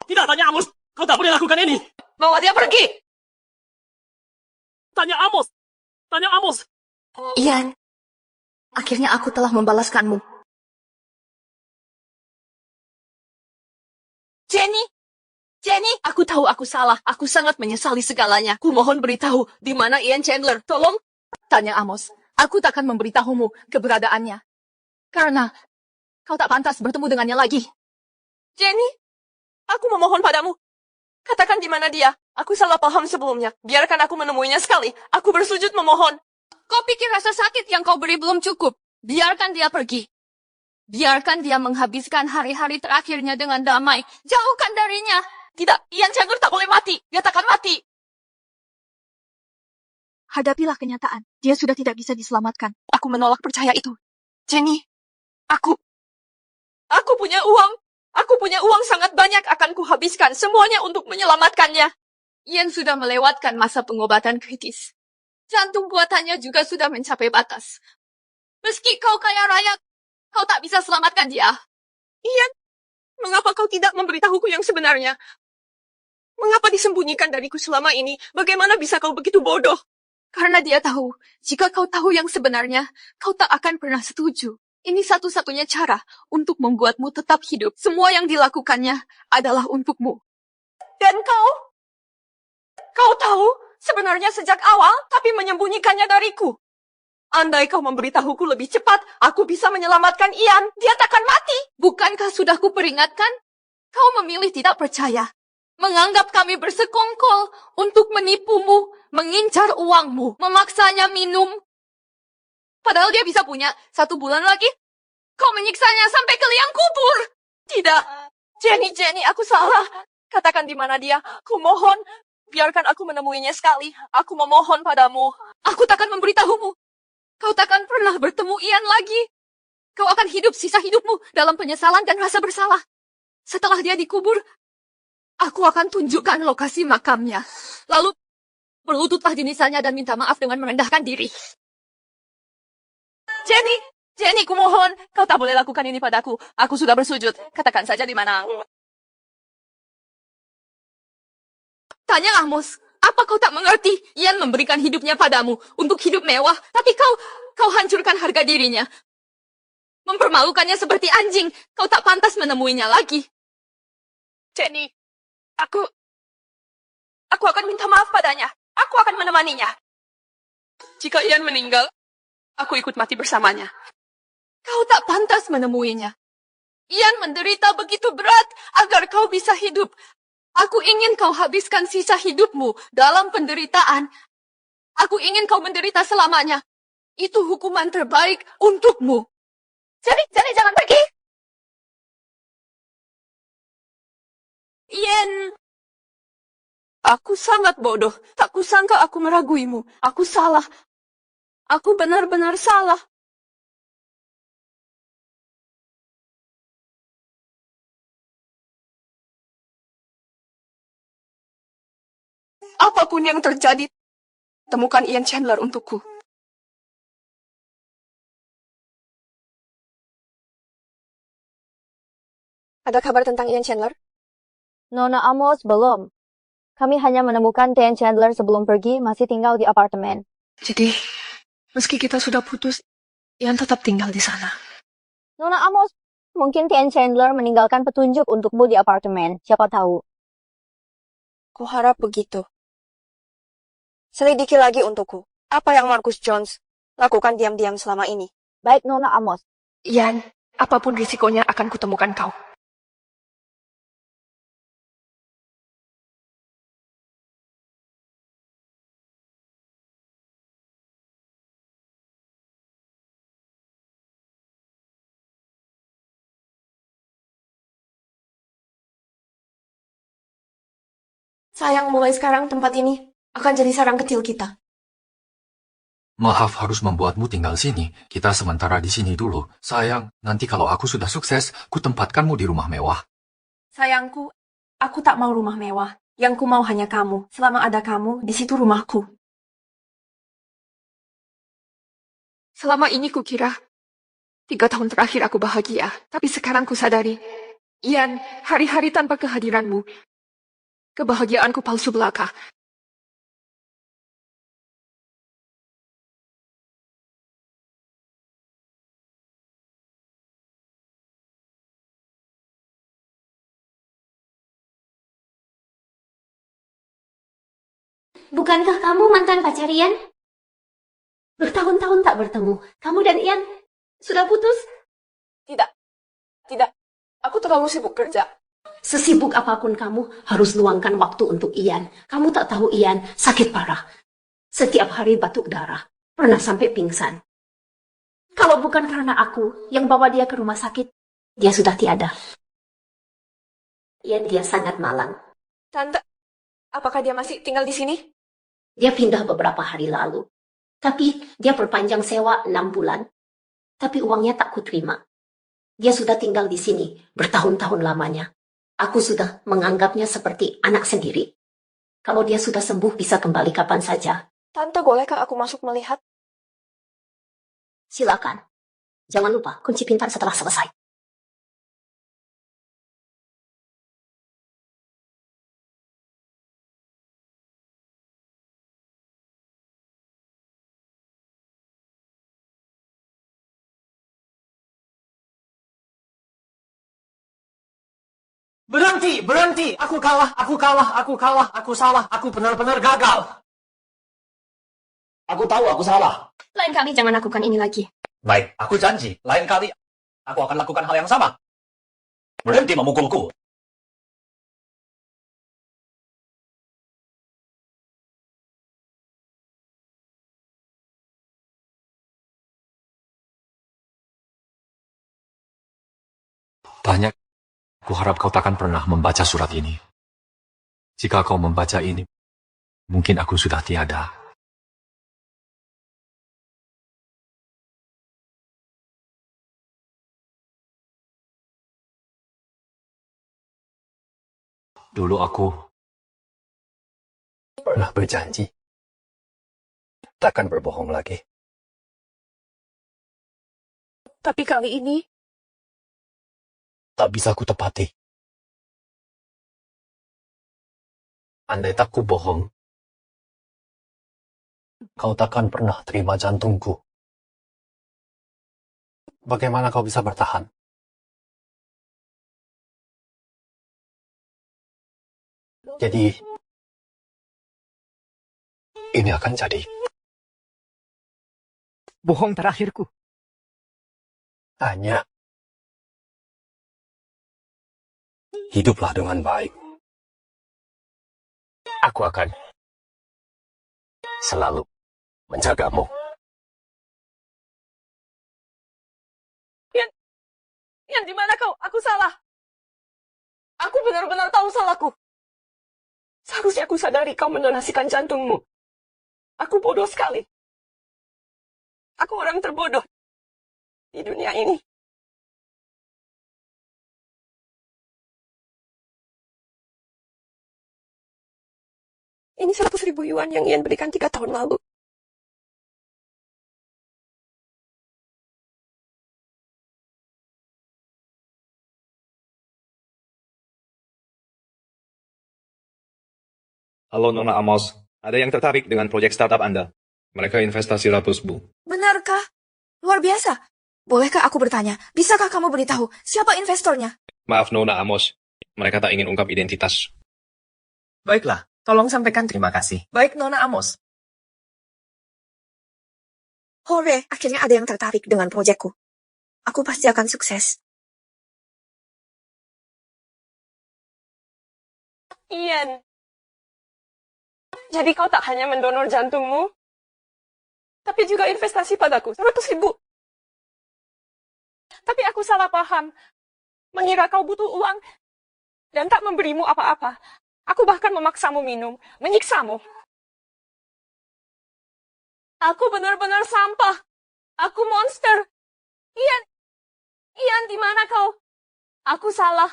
Tidak, Tanya Amos. Kau tak boleh lakukan ini. Bawa dia pergi. Tanya Amos. Tanya Amos. Ian, akhirnya aku telah membalaskanmu. Jenny, aku tahu aku salah. Aku sangat menyesali segalanya. Ku mohon beritahu di mana Ian Chandler. Tolong. Tanya Amos, aku takkan memberitahumu keberadaannya. Karena kau tak pantas bertemu dengannya lagi. Jenny, aku memohon padamu. Katakan di mana dia. Aku salah paham sebelumnya. Biarkan aku menemuinya sekali. Aku bersujud memohon. Kau pikir rasa sakit yang kau beri belum cukup? Biarkan dia pergi. Biarkan dia menghabiskan hari-hari terakhirnya dengan damai. Jauhkan darinya. Tidak, Ian Chandler tak boleh mati. Dia takkan mati. Hadapilah kenyataan. Dia sudah tidak bisa diselamatkan. Aku menolak percaya itu. Jenny, aku punya uang. Aku punya uang sangat banyak akan kuhabiskan. Semuanya untuk menyelamatkannya. Ian sudah melewatkan masa pengobatan kritis. Jantung buatannya juga sudah mencapai batas. Meski kau kaya raya, kau tak bisa selamatkan dia. Ian, mengapa kau tidak memberitahuku yang sebenarnya? Mengapa disembunyikan dariku selama ini? Bagaimana bisa kau begitu bodoh? Karena dia tahu, jika kau tahu yang sebenarnya, kau tak akan pernah setuju. Ini satu-satunya cara untuk membuatmu tetap hidup. Semua yang dilakukannya adalah untukmu. Dan kau? Kau tahu sebenarnya sejak awal, tapi menyembunyikannya dariku. Andai kau memberitahuku lebih cepat, aku bisa menyelamatkan Ian. Dia takkan mati. Bukankah sudah kuperingatkan? Kau memilih tidak percaya. Menganggap kami bersekongkol untuk menipumu, mengincar uangmu, memaksanya minum. Padahal dia bisa punya 1 bulan lagi. Kau menyiksanya sampai ke liang kubur. Tidak. Jenny, aku salah. Katakan di mana dia. Kumohon, biarkan aku menemuinya sekali. Aku memohon padamu. Aku takkan memberitahumu. Kau takkan pernah bertemu Ian lagi. Kau akan hidup sisa hidupmu dalam penyesalan dan rasa bersalah. Setelah dia dikubur, aku akan tunjukkan lokasi makamnya. Lalu, berlututlah di nisannya dan minta maaf dengan merendahkan diri. Jenny, kumohon. Kau tak boleh lakukan ini padaku. Aku sudah bersujud. Katakan saja di mana. Tanya Amos, apa kau tak mengerti? Ian memberikan hidupnya padamu untuk hidup mewah, tapi kau hancurkan harga dirinya. Mempermalukannya seperti anjing. Kau tak pantas menemuinya lagi. Jenny, aku akan minta maaf padanya. Aku akan menemaninya. Jika Ian meninggal, aku ikut mati bersamanya. Kau tak pantas menemuinya. Ian menderita begitu berat agar kau bisa hidup. Aku ingin kau habiskan sisa hidupmu dalam penderitaan. Aku ingin kau menderita selamanya. Itu hukuman terbaik untukmu. Jenny, jangan pergi. Ian, Aku sangat bodoh. Tak kusangka aku meraguimu. Aku salah. Aku benar-benar salah. Apapun yang terjadi, temukan Ian Chandler untukku. Ada kabar tentang Ian Chandler? Nona Amos belum. Kami hanya menemukan Ian Chandler sebelum pergi masih tinggal di apartemen. Jadi, meski kita sudah putus, Ian tetap tinggal di sana. Nona Amos, mungkin Ian Chandler meninggalkan petunjuk untukmu di apartemen. Siapa tahu. Kuharap begitu. Selidiki lagi untukku. Apa yang Marcus Jones lakukan diam-diam selama ini? Baik, Nona Amos. Ian, apapun risikonya akan kutemukan kau. Sayang, mulai sekarang tempat ini akan jadi sarang kecil kita. Maaf harus membuatmu tinggal sini. Kita sementara di sini dulu. Sayang, nanti kalau aku sudah sukses, kutempatkanmu di rumah mewah. Sayangku, aku tak mau rumah mewah. Yang ku mau hanya kamu. Selama ada kamu, di situ rumahku. Selama ini kukira 3 tahun terakhir aku bahagia. Tapi sekarang ku sadari, Ian, hari-hari tanpa kehadiranmu, kebahagiaanku palsu belaka. Bukankah kamu mantan pacar Ian? Bertahun-tahun tak bertemu. Kamu dan Ian sudah putus? Tidak. Aku terlalu sibuk kerja. Sesibuk apapun kamu harus luangkan waktu untuk Ian. Kamu tak tahu Ian sakit parah. Setiap hari batuk darah. Pernah sampai pingsan. Kalau bukan karena aku yang bawa dia ke rumah sakit, dia sudah tiada. Ian, dia sangat malang. Tante, apakah dia masih tinggal di sini? Dia pindah beberapa hari lalu. Tapi dia perpanjang sewa 6 bulan. Tapi uangnya tak kuterima. Dia sudah tinggal di sini bertahun-tahun lamanya. Aku sudah menganggapnya seperti anak sendiri. Kalau dia sudah sembuh bisa kembali kapan saja. Tante, bolehkah aku masuk melihat? Silakan. Jangan lupa kunci pintar setelah selesai. Berhenti! Aku kalah, aku salah, aku benar-benar gagal. Aku tahu aku salah. Lain kali jangan lakukan ini lagi. Baik, aku janji, lain kali aku akan lakukan hal yang sama. Berhenti memukulku. Tanya, kuharap kau takkan pernah membaca surat ini. Jika kau membaca ini, mungkin aku sudah tiada. Dulu aku pernah berjanji takkan berbohong lagi. Tapi kali ini, Tak bisa ku tepati. Andai tak ku bohong, kau takkan pernah terima jantungku. Bagaimana kau bisa bertahan? Jadi, ini akan jadi Bohong terakhirku. Tanya. Hiduplah dengan baik. Aku akan selalu menjagamu. Ian, di mana kau? Aku salah. Aku benar-benar tahu salahku. Seharusnya aku sadari kau mendonasikan jantungmu. Aku bodoh sekali. Aku orang terbodoh di dunia ini. Ini 100.000 yuan yang Ian berikan 3 tahun lalu. Halo Nona Amos, ada yang tertarik dengan proyek startup Anda? Mereka investasi ratus bu. Benarkah? Luar biasa. Bolehkah aku bertanya, bisakah kamu beritahu siapa investornya? Maaf Nona Amos, mereka tak ingin ungkap identitas. Baiklah, tolong sampaikan terima kasih. Baik Nona Amos. Hore, akhirnya ada yang tertarik dengan proyekku. Aku pasti akan sukses. Ian, jadi kau tak hanya mendonor jantungmu, tapi juga investasi padaku, 100.000. Tapi aku salah paham, mengira kau butuh uang dan tak memberimu apa-apa. Aku bahkan memaksamu minum, menyiksamu. Aku benar-benar sampah. Aku monster. Ian, di mana kau? Aku salah.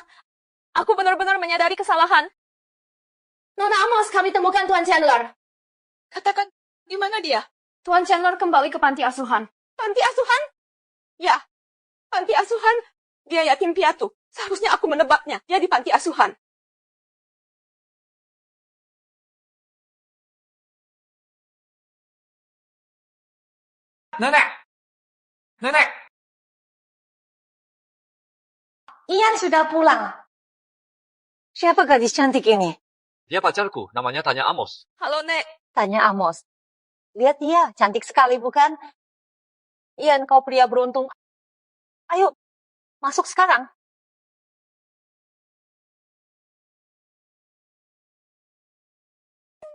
Aku benar-benar menyadari kesalahan. Nona Amos, kami temukan Tuan Chandler. Katakan, di mana dia? Tuan Chandler kembali ke panti asuhan. Panti asuhan? Ya, panti asuhan. Dia yatim piatu. Seharusnya aku menebaknya. Dia di panti asuhan. Nenek! Nenek! Ian sudah pulang. Siapa gadis cantik ini? Dia pacarku, namanya Tanya Amos. Halo, Nek. Tanya Amos. Lihat dia, cantik sekali bukan? Ian, kau pria beruntung. Ayo, masuk sekarang.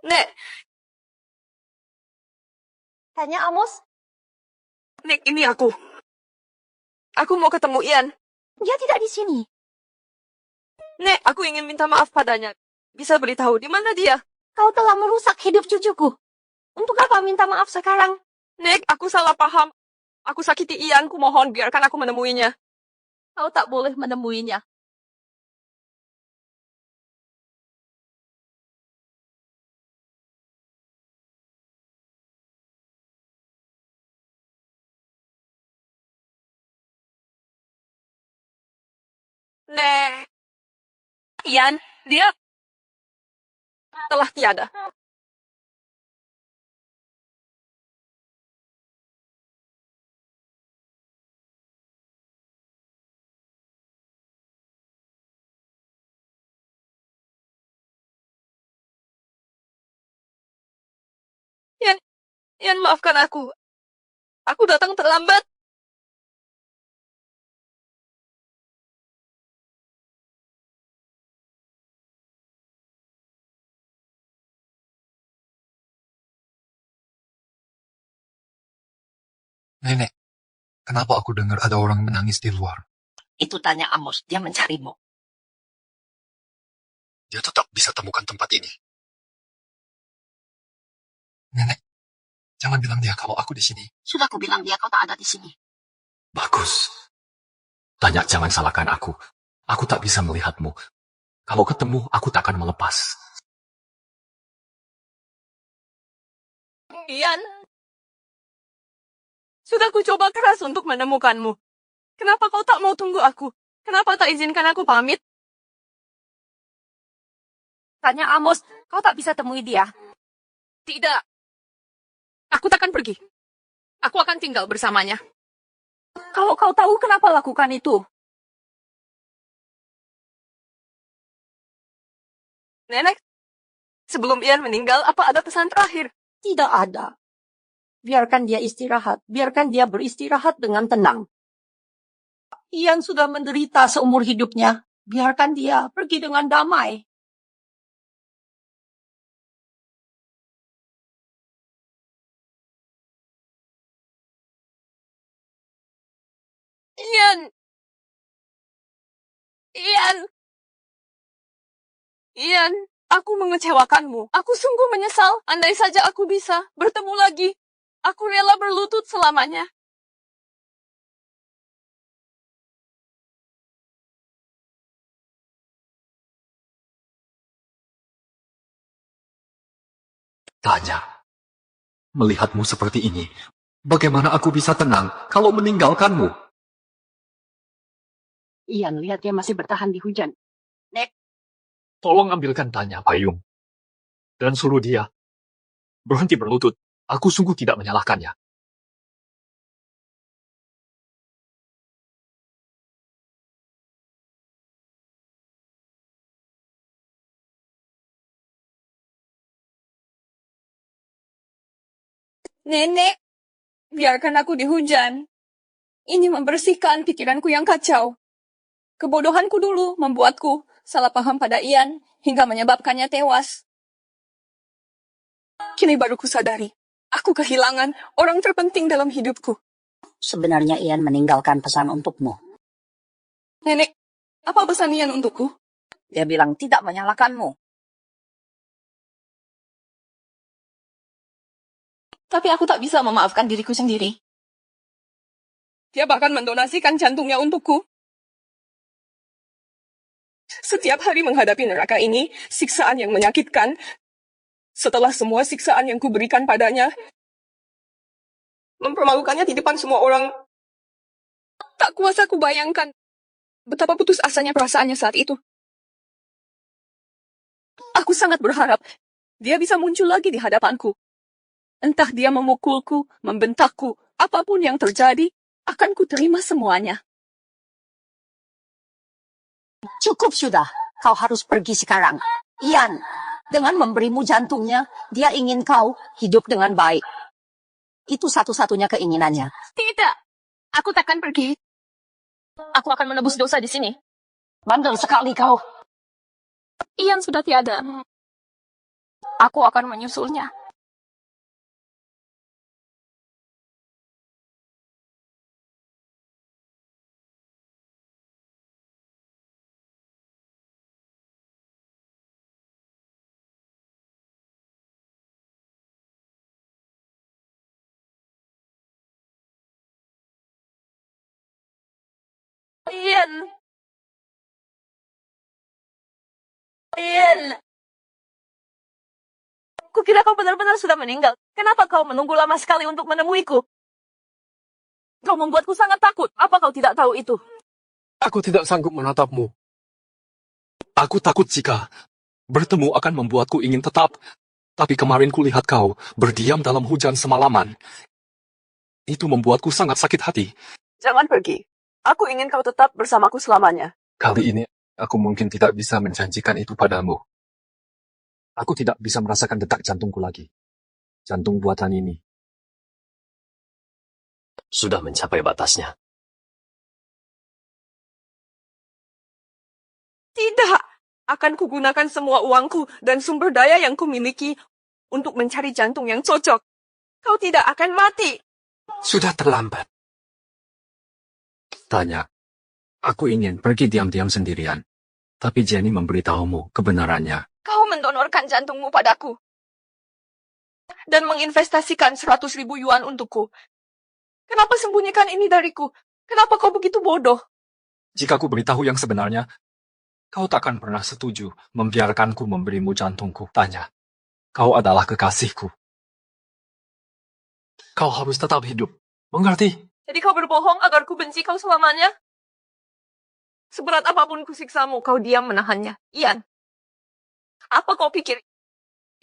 Nek. Tanya Amos. Nek, ini aku. Aku mau ketemu Ian. Dia tidak di sini. Nek, aku ingin minta maaf padanya. Bisa beritahu di mana dia? Kau telah merusak hidup cucuku. Untuk apa minta maaf sekarang? Nek, aku salah paham. Aku sakiti Ian, kumohon biarkan aku menemuinya. Kau tak boleh menemuinya. Nek. Ian, dia telah tiada. Ian, maafkan aku. Aku datang terlambat. Nenek, kenapa aku dengar ada orang menangis di luar? Itu tanya Amos, dia mencarimu. Dia tetap bisa temukan tempat ini. Nenek, jangan bilang dia kalau aku di sini. Sudah aku bilang dia kau tak ada di sini. Bagus. Tanya jangan salahkan aku. Aku tak bisa melihatmu. Kalau ketemu, aku tak akan melepas. Ian, sudah ku coba keras untuk menemukanmu. Kenapa kau tak mau tunggu aku? Kenapa tak izinkan aku pamit? Tanya Amos, kau tak bisa temui dia. Tidak. Aku takkan pergi. Aku akan tinggal bersamanya. Kalau kau tahu kenapa lakukan itu? Nenek, sebelum Ian meninggal, apa ada pesan terakhir? Tidak ada. Biarkan dia istirahat. Biarkan dia beristirahat dengan tenang. Ian sudah menderita seumur hidupnya. Biarkan dia pergi dengan damai. Ian! Ian! Ian, aku mengecewakanmu. Aku sungguh menyesal. Andai saja aku bisa bertemu lagi. Aku rela berlutut selamanya. Tanya. Melihatmu seperti ini, bagaimana aku bisa tenang kalau meninggalkanmu? Ian, lihat dia masih bertahan di hujan. Nek, Tolong ambilkan Tanya payung. Dan suruh dia berhenti berlutut. Aku sungguh tidak menyalahkannya. Nenek, biarkan aku di hujan. Ini membersihkan pikiranku yang kacau. Kebodohanku dulu membuatku salah paham pada Ian hingga menyebabkannya tewas. Kini baru kusadari, aku kehilangan orang terpenting dalam hidupku. sebenarnya Ian meninggalkan pesan untukmu. Nenek, apa pesan Ian untukku? Dia bilang tidak menyalahkanmu. Tapi aku tak bisa memaafkan diriku sendiri. Dia bahkan mendonasikan jantungnya untukku. Setiap hari menghadapi neraka ini, siksaan yang menyakitkan. Setelah semua siksaan yang kuberikan padanya, mempermalukannya di depan semua orang. Tak kuasa kubayangkan betapa putus asanya perasaannya saat itu. Aku sangat berharap dia bisa muncul lagi di hadapanku. Entah dia memukulku, membentakku, apapun yang terjadi, akan kuterima semuanya. Cukup sudah, kau harus pergi sekarang. Ian, dengan memberimu jantungnya, dia ingin kau hidup dengan baik. Itu satu-satunya keinginannya. Tidak, aku takkan pergi. Aku akan menebus dosa di sini. Bandel sekali kau. Ian sudah tiada. Aku akan menyusulnya. Ian. Ian. Kukira kau benar-benar sudah meninggal. Kenapa kau menunggu lama sekali untuk menemuiku? Kau membuatku sangat takut. Apa kau tidak tahu itu? Aku tidak sanggup menatapmu. Aku takut jika bertemu akan membuatku ingin tetap. Tapi kemarin kulihat kau berdiam dalam hujan semalaman. Itu membuatku sangat sakit hati. Jangan pergi. Aku ingin kau tetap bersamaku selamanya. Kali ini aku mungkin tidak bisa menjanjikan itu padamu. Aku tidak bisa merasakan detak jantungku lagi. Jantung buatan ini sudah mencapai batasnya. Tidak. Akan kugunakan semua uangku dan sumber daya yang kumiliki untuk mencari jantung yang cocok. Kau tidak akan mati. Sudah terlambat. Tanya, Aku ingin pergi diam-diam sendirian. Tapi Jenny memberitahumu kebenarannya. Kau mendonorkan jantungmu padaku. Dan menginvestasikan 100.000 yuan untukku. Kenapa sembunyikan ini dariku? Kenapa kau begitu bodoh? Jika ku beritahu yang sebenarnya, kau takkan pernah setuju membiarkanku memberimu jantungku. Tanya, kau adalah kekasihku. Kau harus tetap hidup. Mengerti? Jadi kau berbohong agar ku benci kau selamanya? Seberat apapun kusiksamu, kau diam menahannya. Ian, apa kau pikir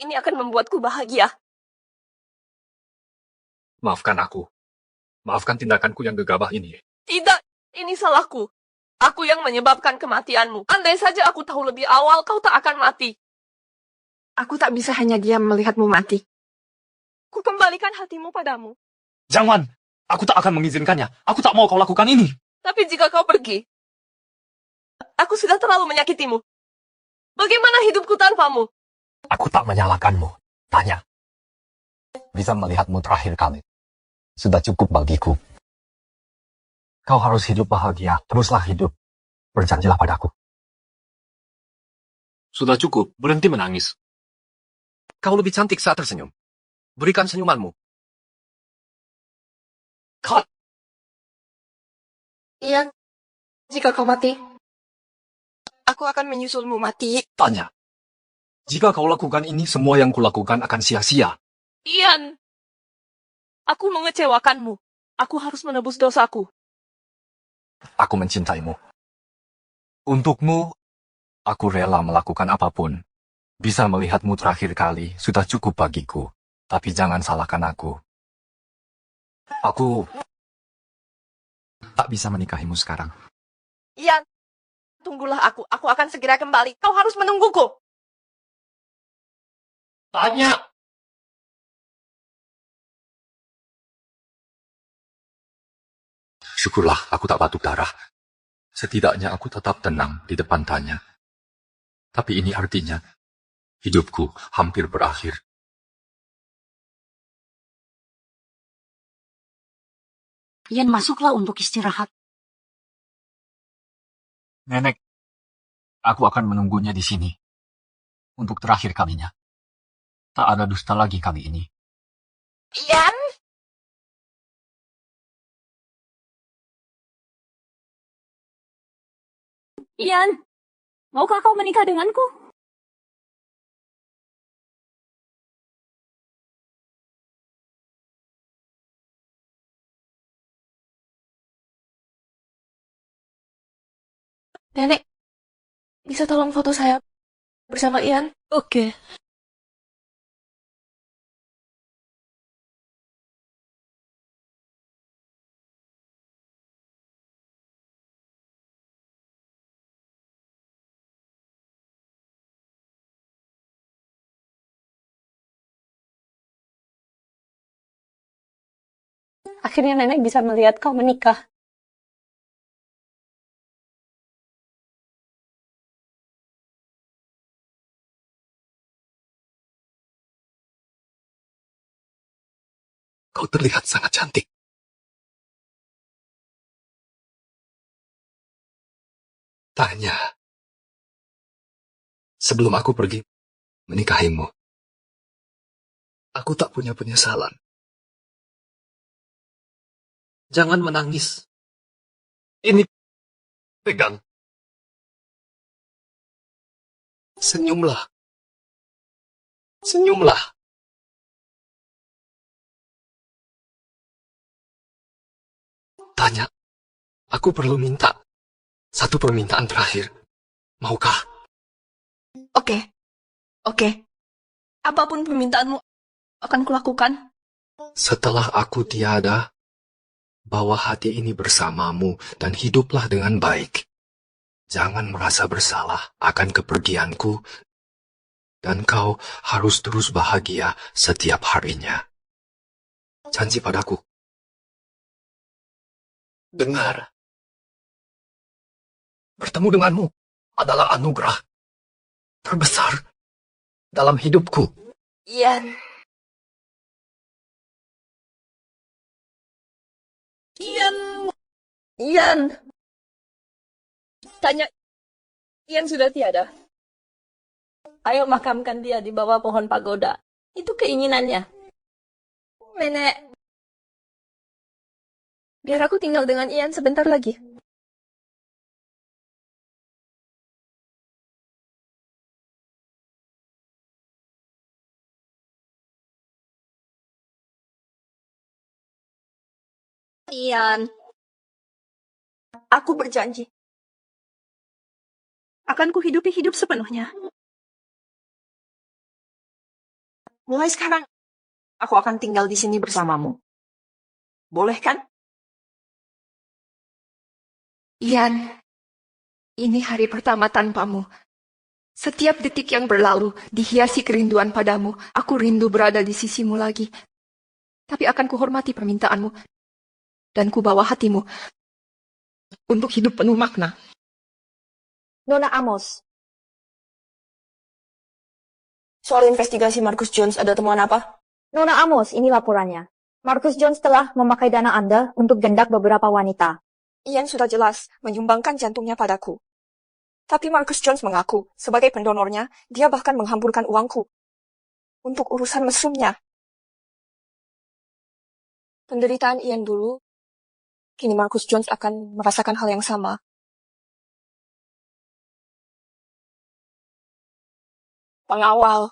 ini akan membuatku bahagia? Maafkan aku. Maafkan tindakanku yang gegabah ini. Tidak, ini salahku. Aku yang menyebabkan kematianmu. Andai saja aku tahu lebih awal, kau tak akan mati. Aku tak bisa hanya diam melihatmu mati. Ku kembalikan hatimu padamu. Jangan! Aku tak akan mengizinkannya. Aku tak mau kau lakukan ini. Tapi jika kau pergi, aku sudah terlalu menyakitimu. Bagaimana hidupku tanpamu? Aku tak menyalahkanmu. Tanya. Bisa melihatmu terakhir kali. Sudah cukup bagiku. Kau harus hidup bahagia. Teruslah hidup. Berjanjilah padaku. Sudah cukup. Berhenti menangis. Kau lebih cantik saat tersenyum. Berikan senyumanmu. Cut! Ian, jika kau mati, aku akan menyusulmu mati. Tanya. Jika kau lakukan ini, semua yang kulakukan akan sia-sia. Ian, aku mengecewakanmu. Aku harus menebus dosaku. Aku mencintaimu. Untukmu, aku rela melakukan apapun. Bisa melihatmu terakhir kali sudah cukup bagiku. Tapi jangan salahkan aku. Aku tak bisa menikahimu sekarang. Ian, tunggulah aku. Aku akan segera kembali. Kau harus menungguku. Tanya. Syukurlah aku tak batuk darah. Setidaknya aku tetap tenang di depan Tanya. Tapi ini artinya hidupku hampir berakhir. Ian, masuklah untuk istirahat. Nenek, aku akan menunggunya di sini. Untuk terakhir kalinya. Tak ada dusta lagi kali ini. Ian? Ian, maukah kau menikah denganku? Nenek, bisa tolong foto saya bersama Ian? Oke. Akhirnya nenek bisa melihat kau menikah. Kau terlihat sangat cantik. Tanya. Sebelum aku pergi menikahimu, aku tak punya penyesalan. Jangan menangis. Ini pegang. Senyumlah. Senyumlah. Tanya, aku perlu minta satu permintaan terakhir. Maukah? Oke. Apapun permintaanmu akan kulakukan. Setelah aku tiada, bawa hati ini bersamamu dan hiduplah dengan baik. Jangan merasa bersalah akan kepergianku, dan kau harus terus bahagia setiap harinya. Janji padaku. Dengar. Bertemu denganmu adalah anugerah terbesar dalam hidupku. Ian. Ian. Tanya, Ian sudah tiada. Ayo makamkan dia di bawah pohon pagoda. Itu keinginannya. Nenek, biar aku tinggal dengan Ian sebentar lagi. Ian, aku berjanji. Akan kuhidupi hidup sepenuhnya. Mulai sekarang, aku akan tinggal di sini bersamamu. Boleh kan? Ian, ini hari pertama tanpamu. Setiap detik yang berlalu dihiasi kerinduan padamu. Aku rindu berada di sisimu lagi. Tapi akan kuhormati permintaanmu. Dan kubawa hatimu untuk hidup penuh makna. Nona Amos, Soal investigasi Marcus Jones, ada temuan apa? Nona Amos, ini laporannya. Marcus Jones telah memakai dana Anda untuk gendak beberapa wanita. Ian sudah jelas menyumbangkan jantungnya padaku. Tapi Marcus Jones mengaku, sebagai pendonornya, dia bahkan menghamburkan uangku untuk urusan mesumnya. Penderitaan Ian dulu, kini Marcus Jones akan merasakan hal yang sama. Pengawal.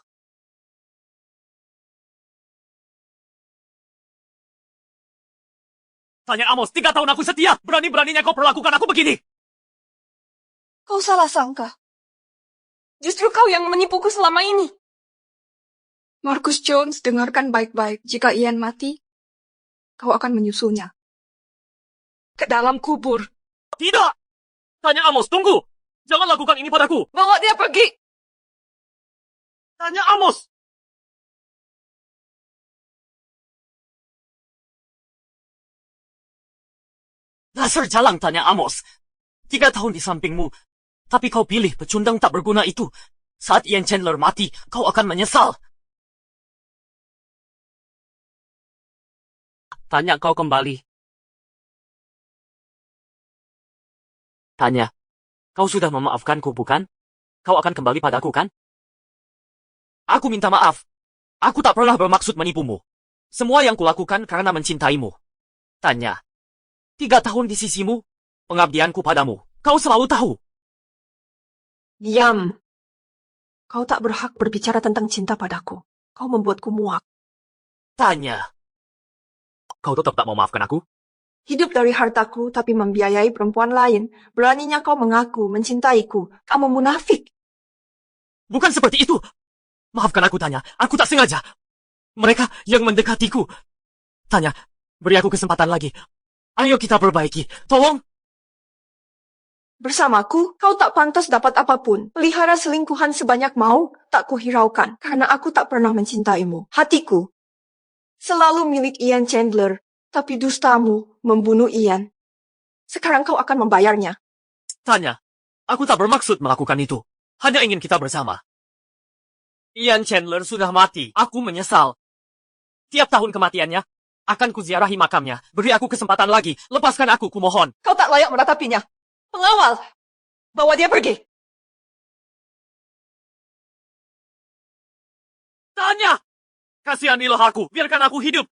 Tanya Amos, 3 tahun aku setia. Berani-beraninya kau perlakukan aku begini. Kau salah sangka. Justru kau yang menipuku selama ini. Marcus Jones, dengarkan baik-baik. Jika Ian mati, kau akan menyusulnya ke dalam kubur. Tidak! Tanya Amos, tunggu! Jangan lakukan ini padaku! Bawa dia pergi! Tanya Amos! Dasar jalang, Tanya Amos. 3 tahun di sampingmu, tapi kau pilih pecundang tak berguna itu. Saat Ian Chandler mati, kau akan menyesal. Tanya kau kembali. Tanya, kau sudah memaafkanku, bukan? Kau akan kembali padaku, kan? Aku minta maaf. Aku tak pernah bermaksud menipumu. Semua yang kulakukan karena mencintaimu. Tanya, 3 tahun di sisimu, pengabdianku padamu. Kau selalu tahu. Diam. Kau tak berhak berbicara tentang cinta padaku. Kau membuatku muak. Tanya, kau tetap tak mau maafkan aku? Hidup dari hartaku tapi membiayai perempuan lain. Beraninya kau mengaku mencintaiku. Kamu munafik. Bukan seperti itu. Maafkan aku, Tanya. Aku tak sengaja. Mereka yang mendekatiku. Tanya, beri aku kesempatan lagi. Ayo kita perbaiki. Tolong. Bersamaku, kau tak pantas dapat apapun. Pelihara selingkuhan sebanyak mau, tak kuhiraukan. Karena aku tak pernah mencintaimu. Hatiku selalu milik Ian Chandler. Tapi dustamu membunuh Ian. Sekarang kau akan membayarnya. Tanya, aku tak bermaksud melakukan itu. Hanya ingin kita bersama. Ian Chandler sudah mati. Aku menyesal. Tiap tahun kematiannya, akan kuziarahi makamnya. Beri aku kesempatan lagi. Lepaskan aku, kumohon. Kau tak layak meratapinya. Pengawal, bawa dia pergi. Tanya! Kasihanilah aku. Biarkan aku hidup.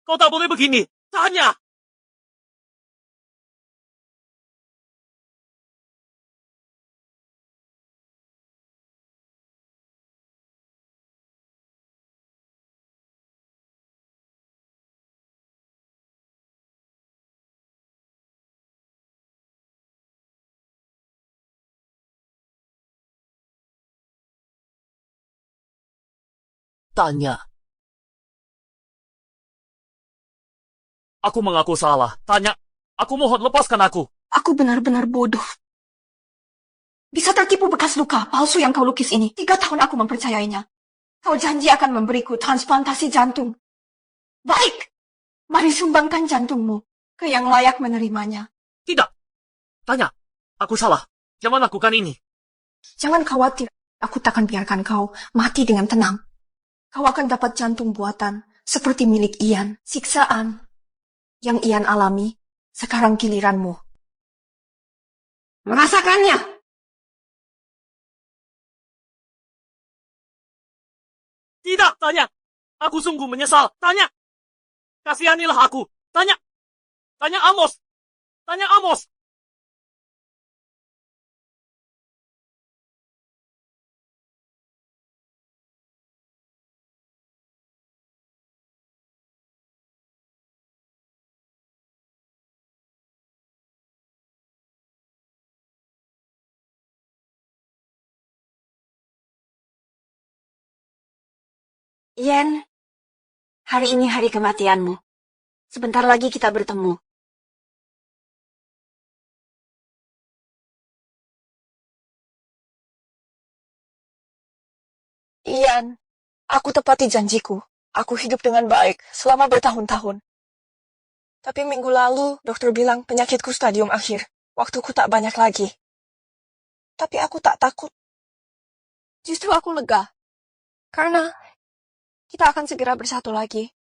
Kau tak boleh begini. Tanya! Tanya. Aku mengaku salah. Tanya, aku mohon lepaskan aku. Aku benar-benar bodoh. Bisa tertipu bekas luka palsu yang kau lukis ini. 3 tahun aku mempercayainya. Kau janji akan memberiku transplantasi jantung. Baik, mari sumbangkan jantungmu ke yang layak menerimanya. Tidak. Tanya, aku salah. Jangan lakukan ini. Jangan khawatir, aku takkan biarkan kau mati dengan tenang. Kau akan dapat jantung buatan seperti milik Ian. Siksaan yang Ian alami, sekarang giliranmu. Merasakannya. Tidak, Tanya. Aku sungguh menyesal. Tanya. Kasihanilah aku. Tanya. Tanya Amos. Tanya Amos. Ian, hari ini hari kematianmu. Sebentar lagi kita bertemu. Ian, aku tepati janjiku. Aku hidup dengan baik selama bertahun-tahun. Tapi minggu lalu, dokter bilang penyakitku stadium akhir. Waktuku tak banyak lagi. Tapi aku tak takut. Justru aku lega. Karena kita akan segera bersatu lagi.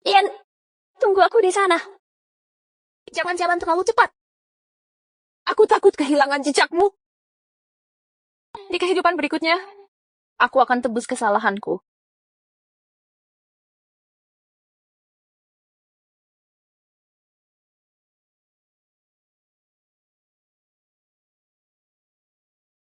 Ian, tunggu aku di sana. Jangan jalan terlalu cepat. Aku takut kehilangan jejakmu. Di kehidupan berikutnya, aku akan tebus kesalahanku.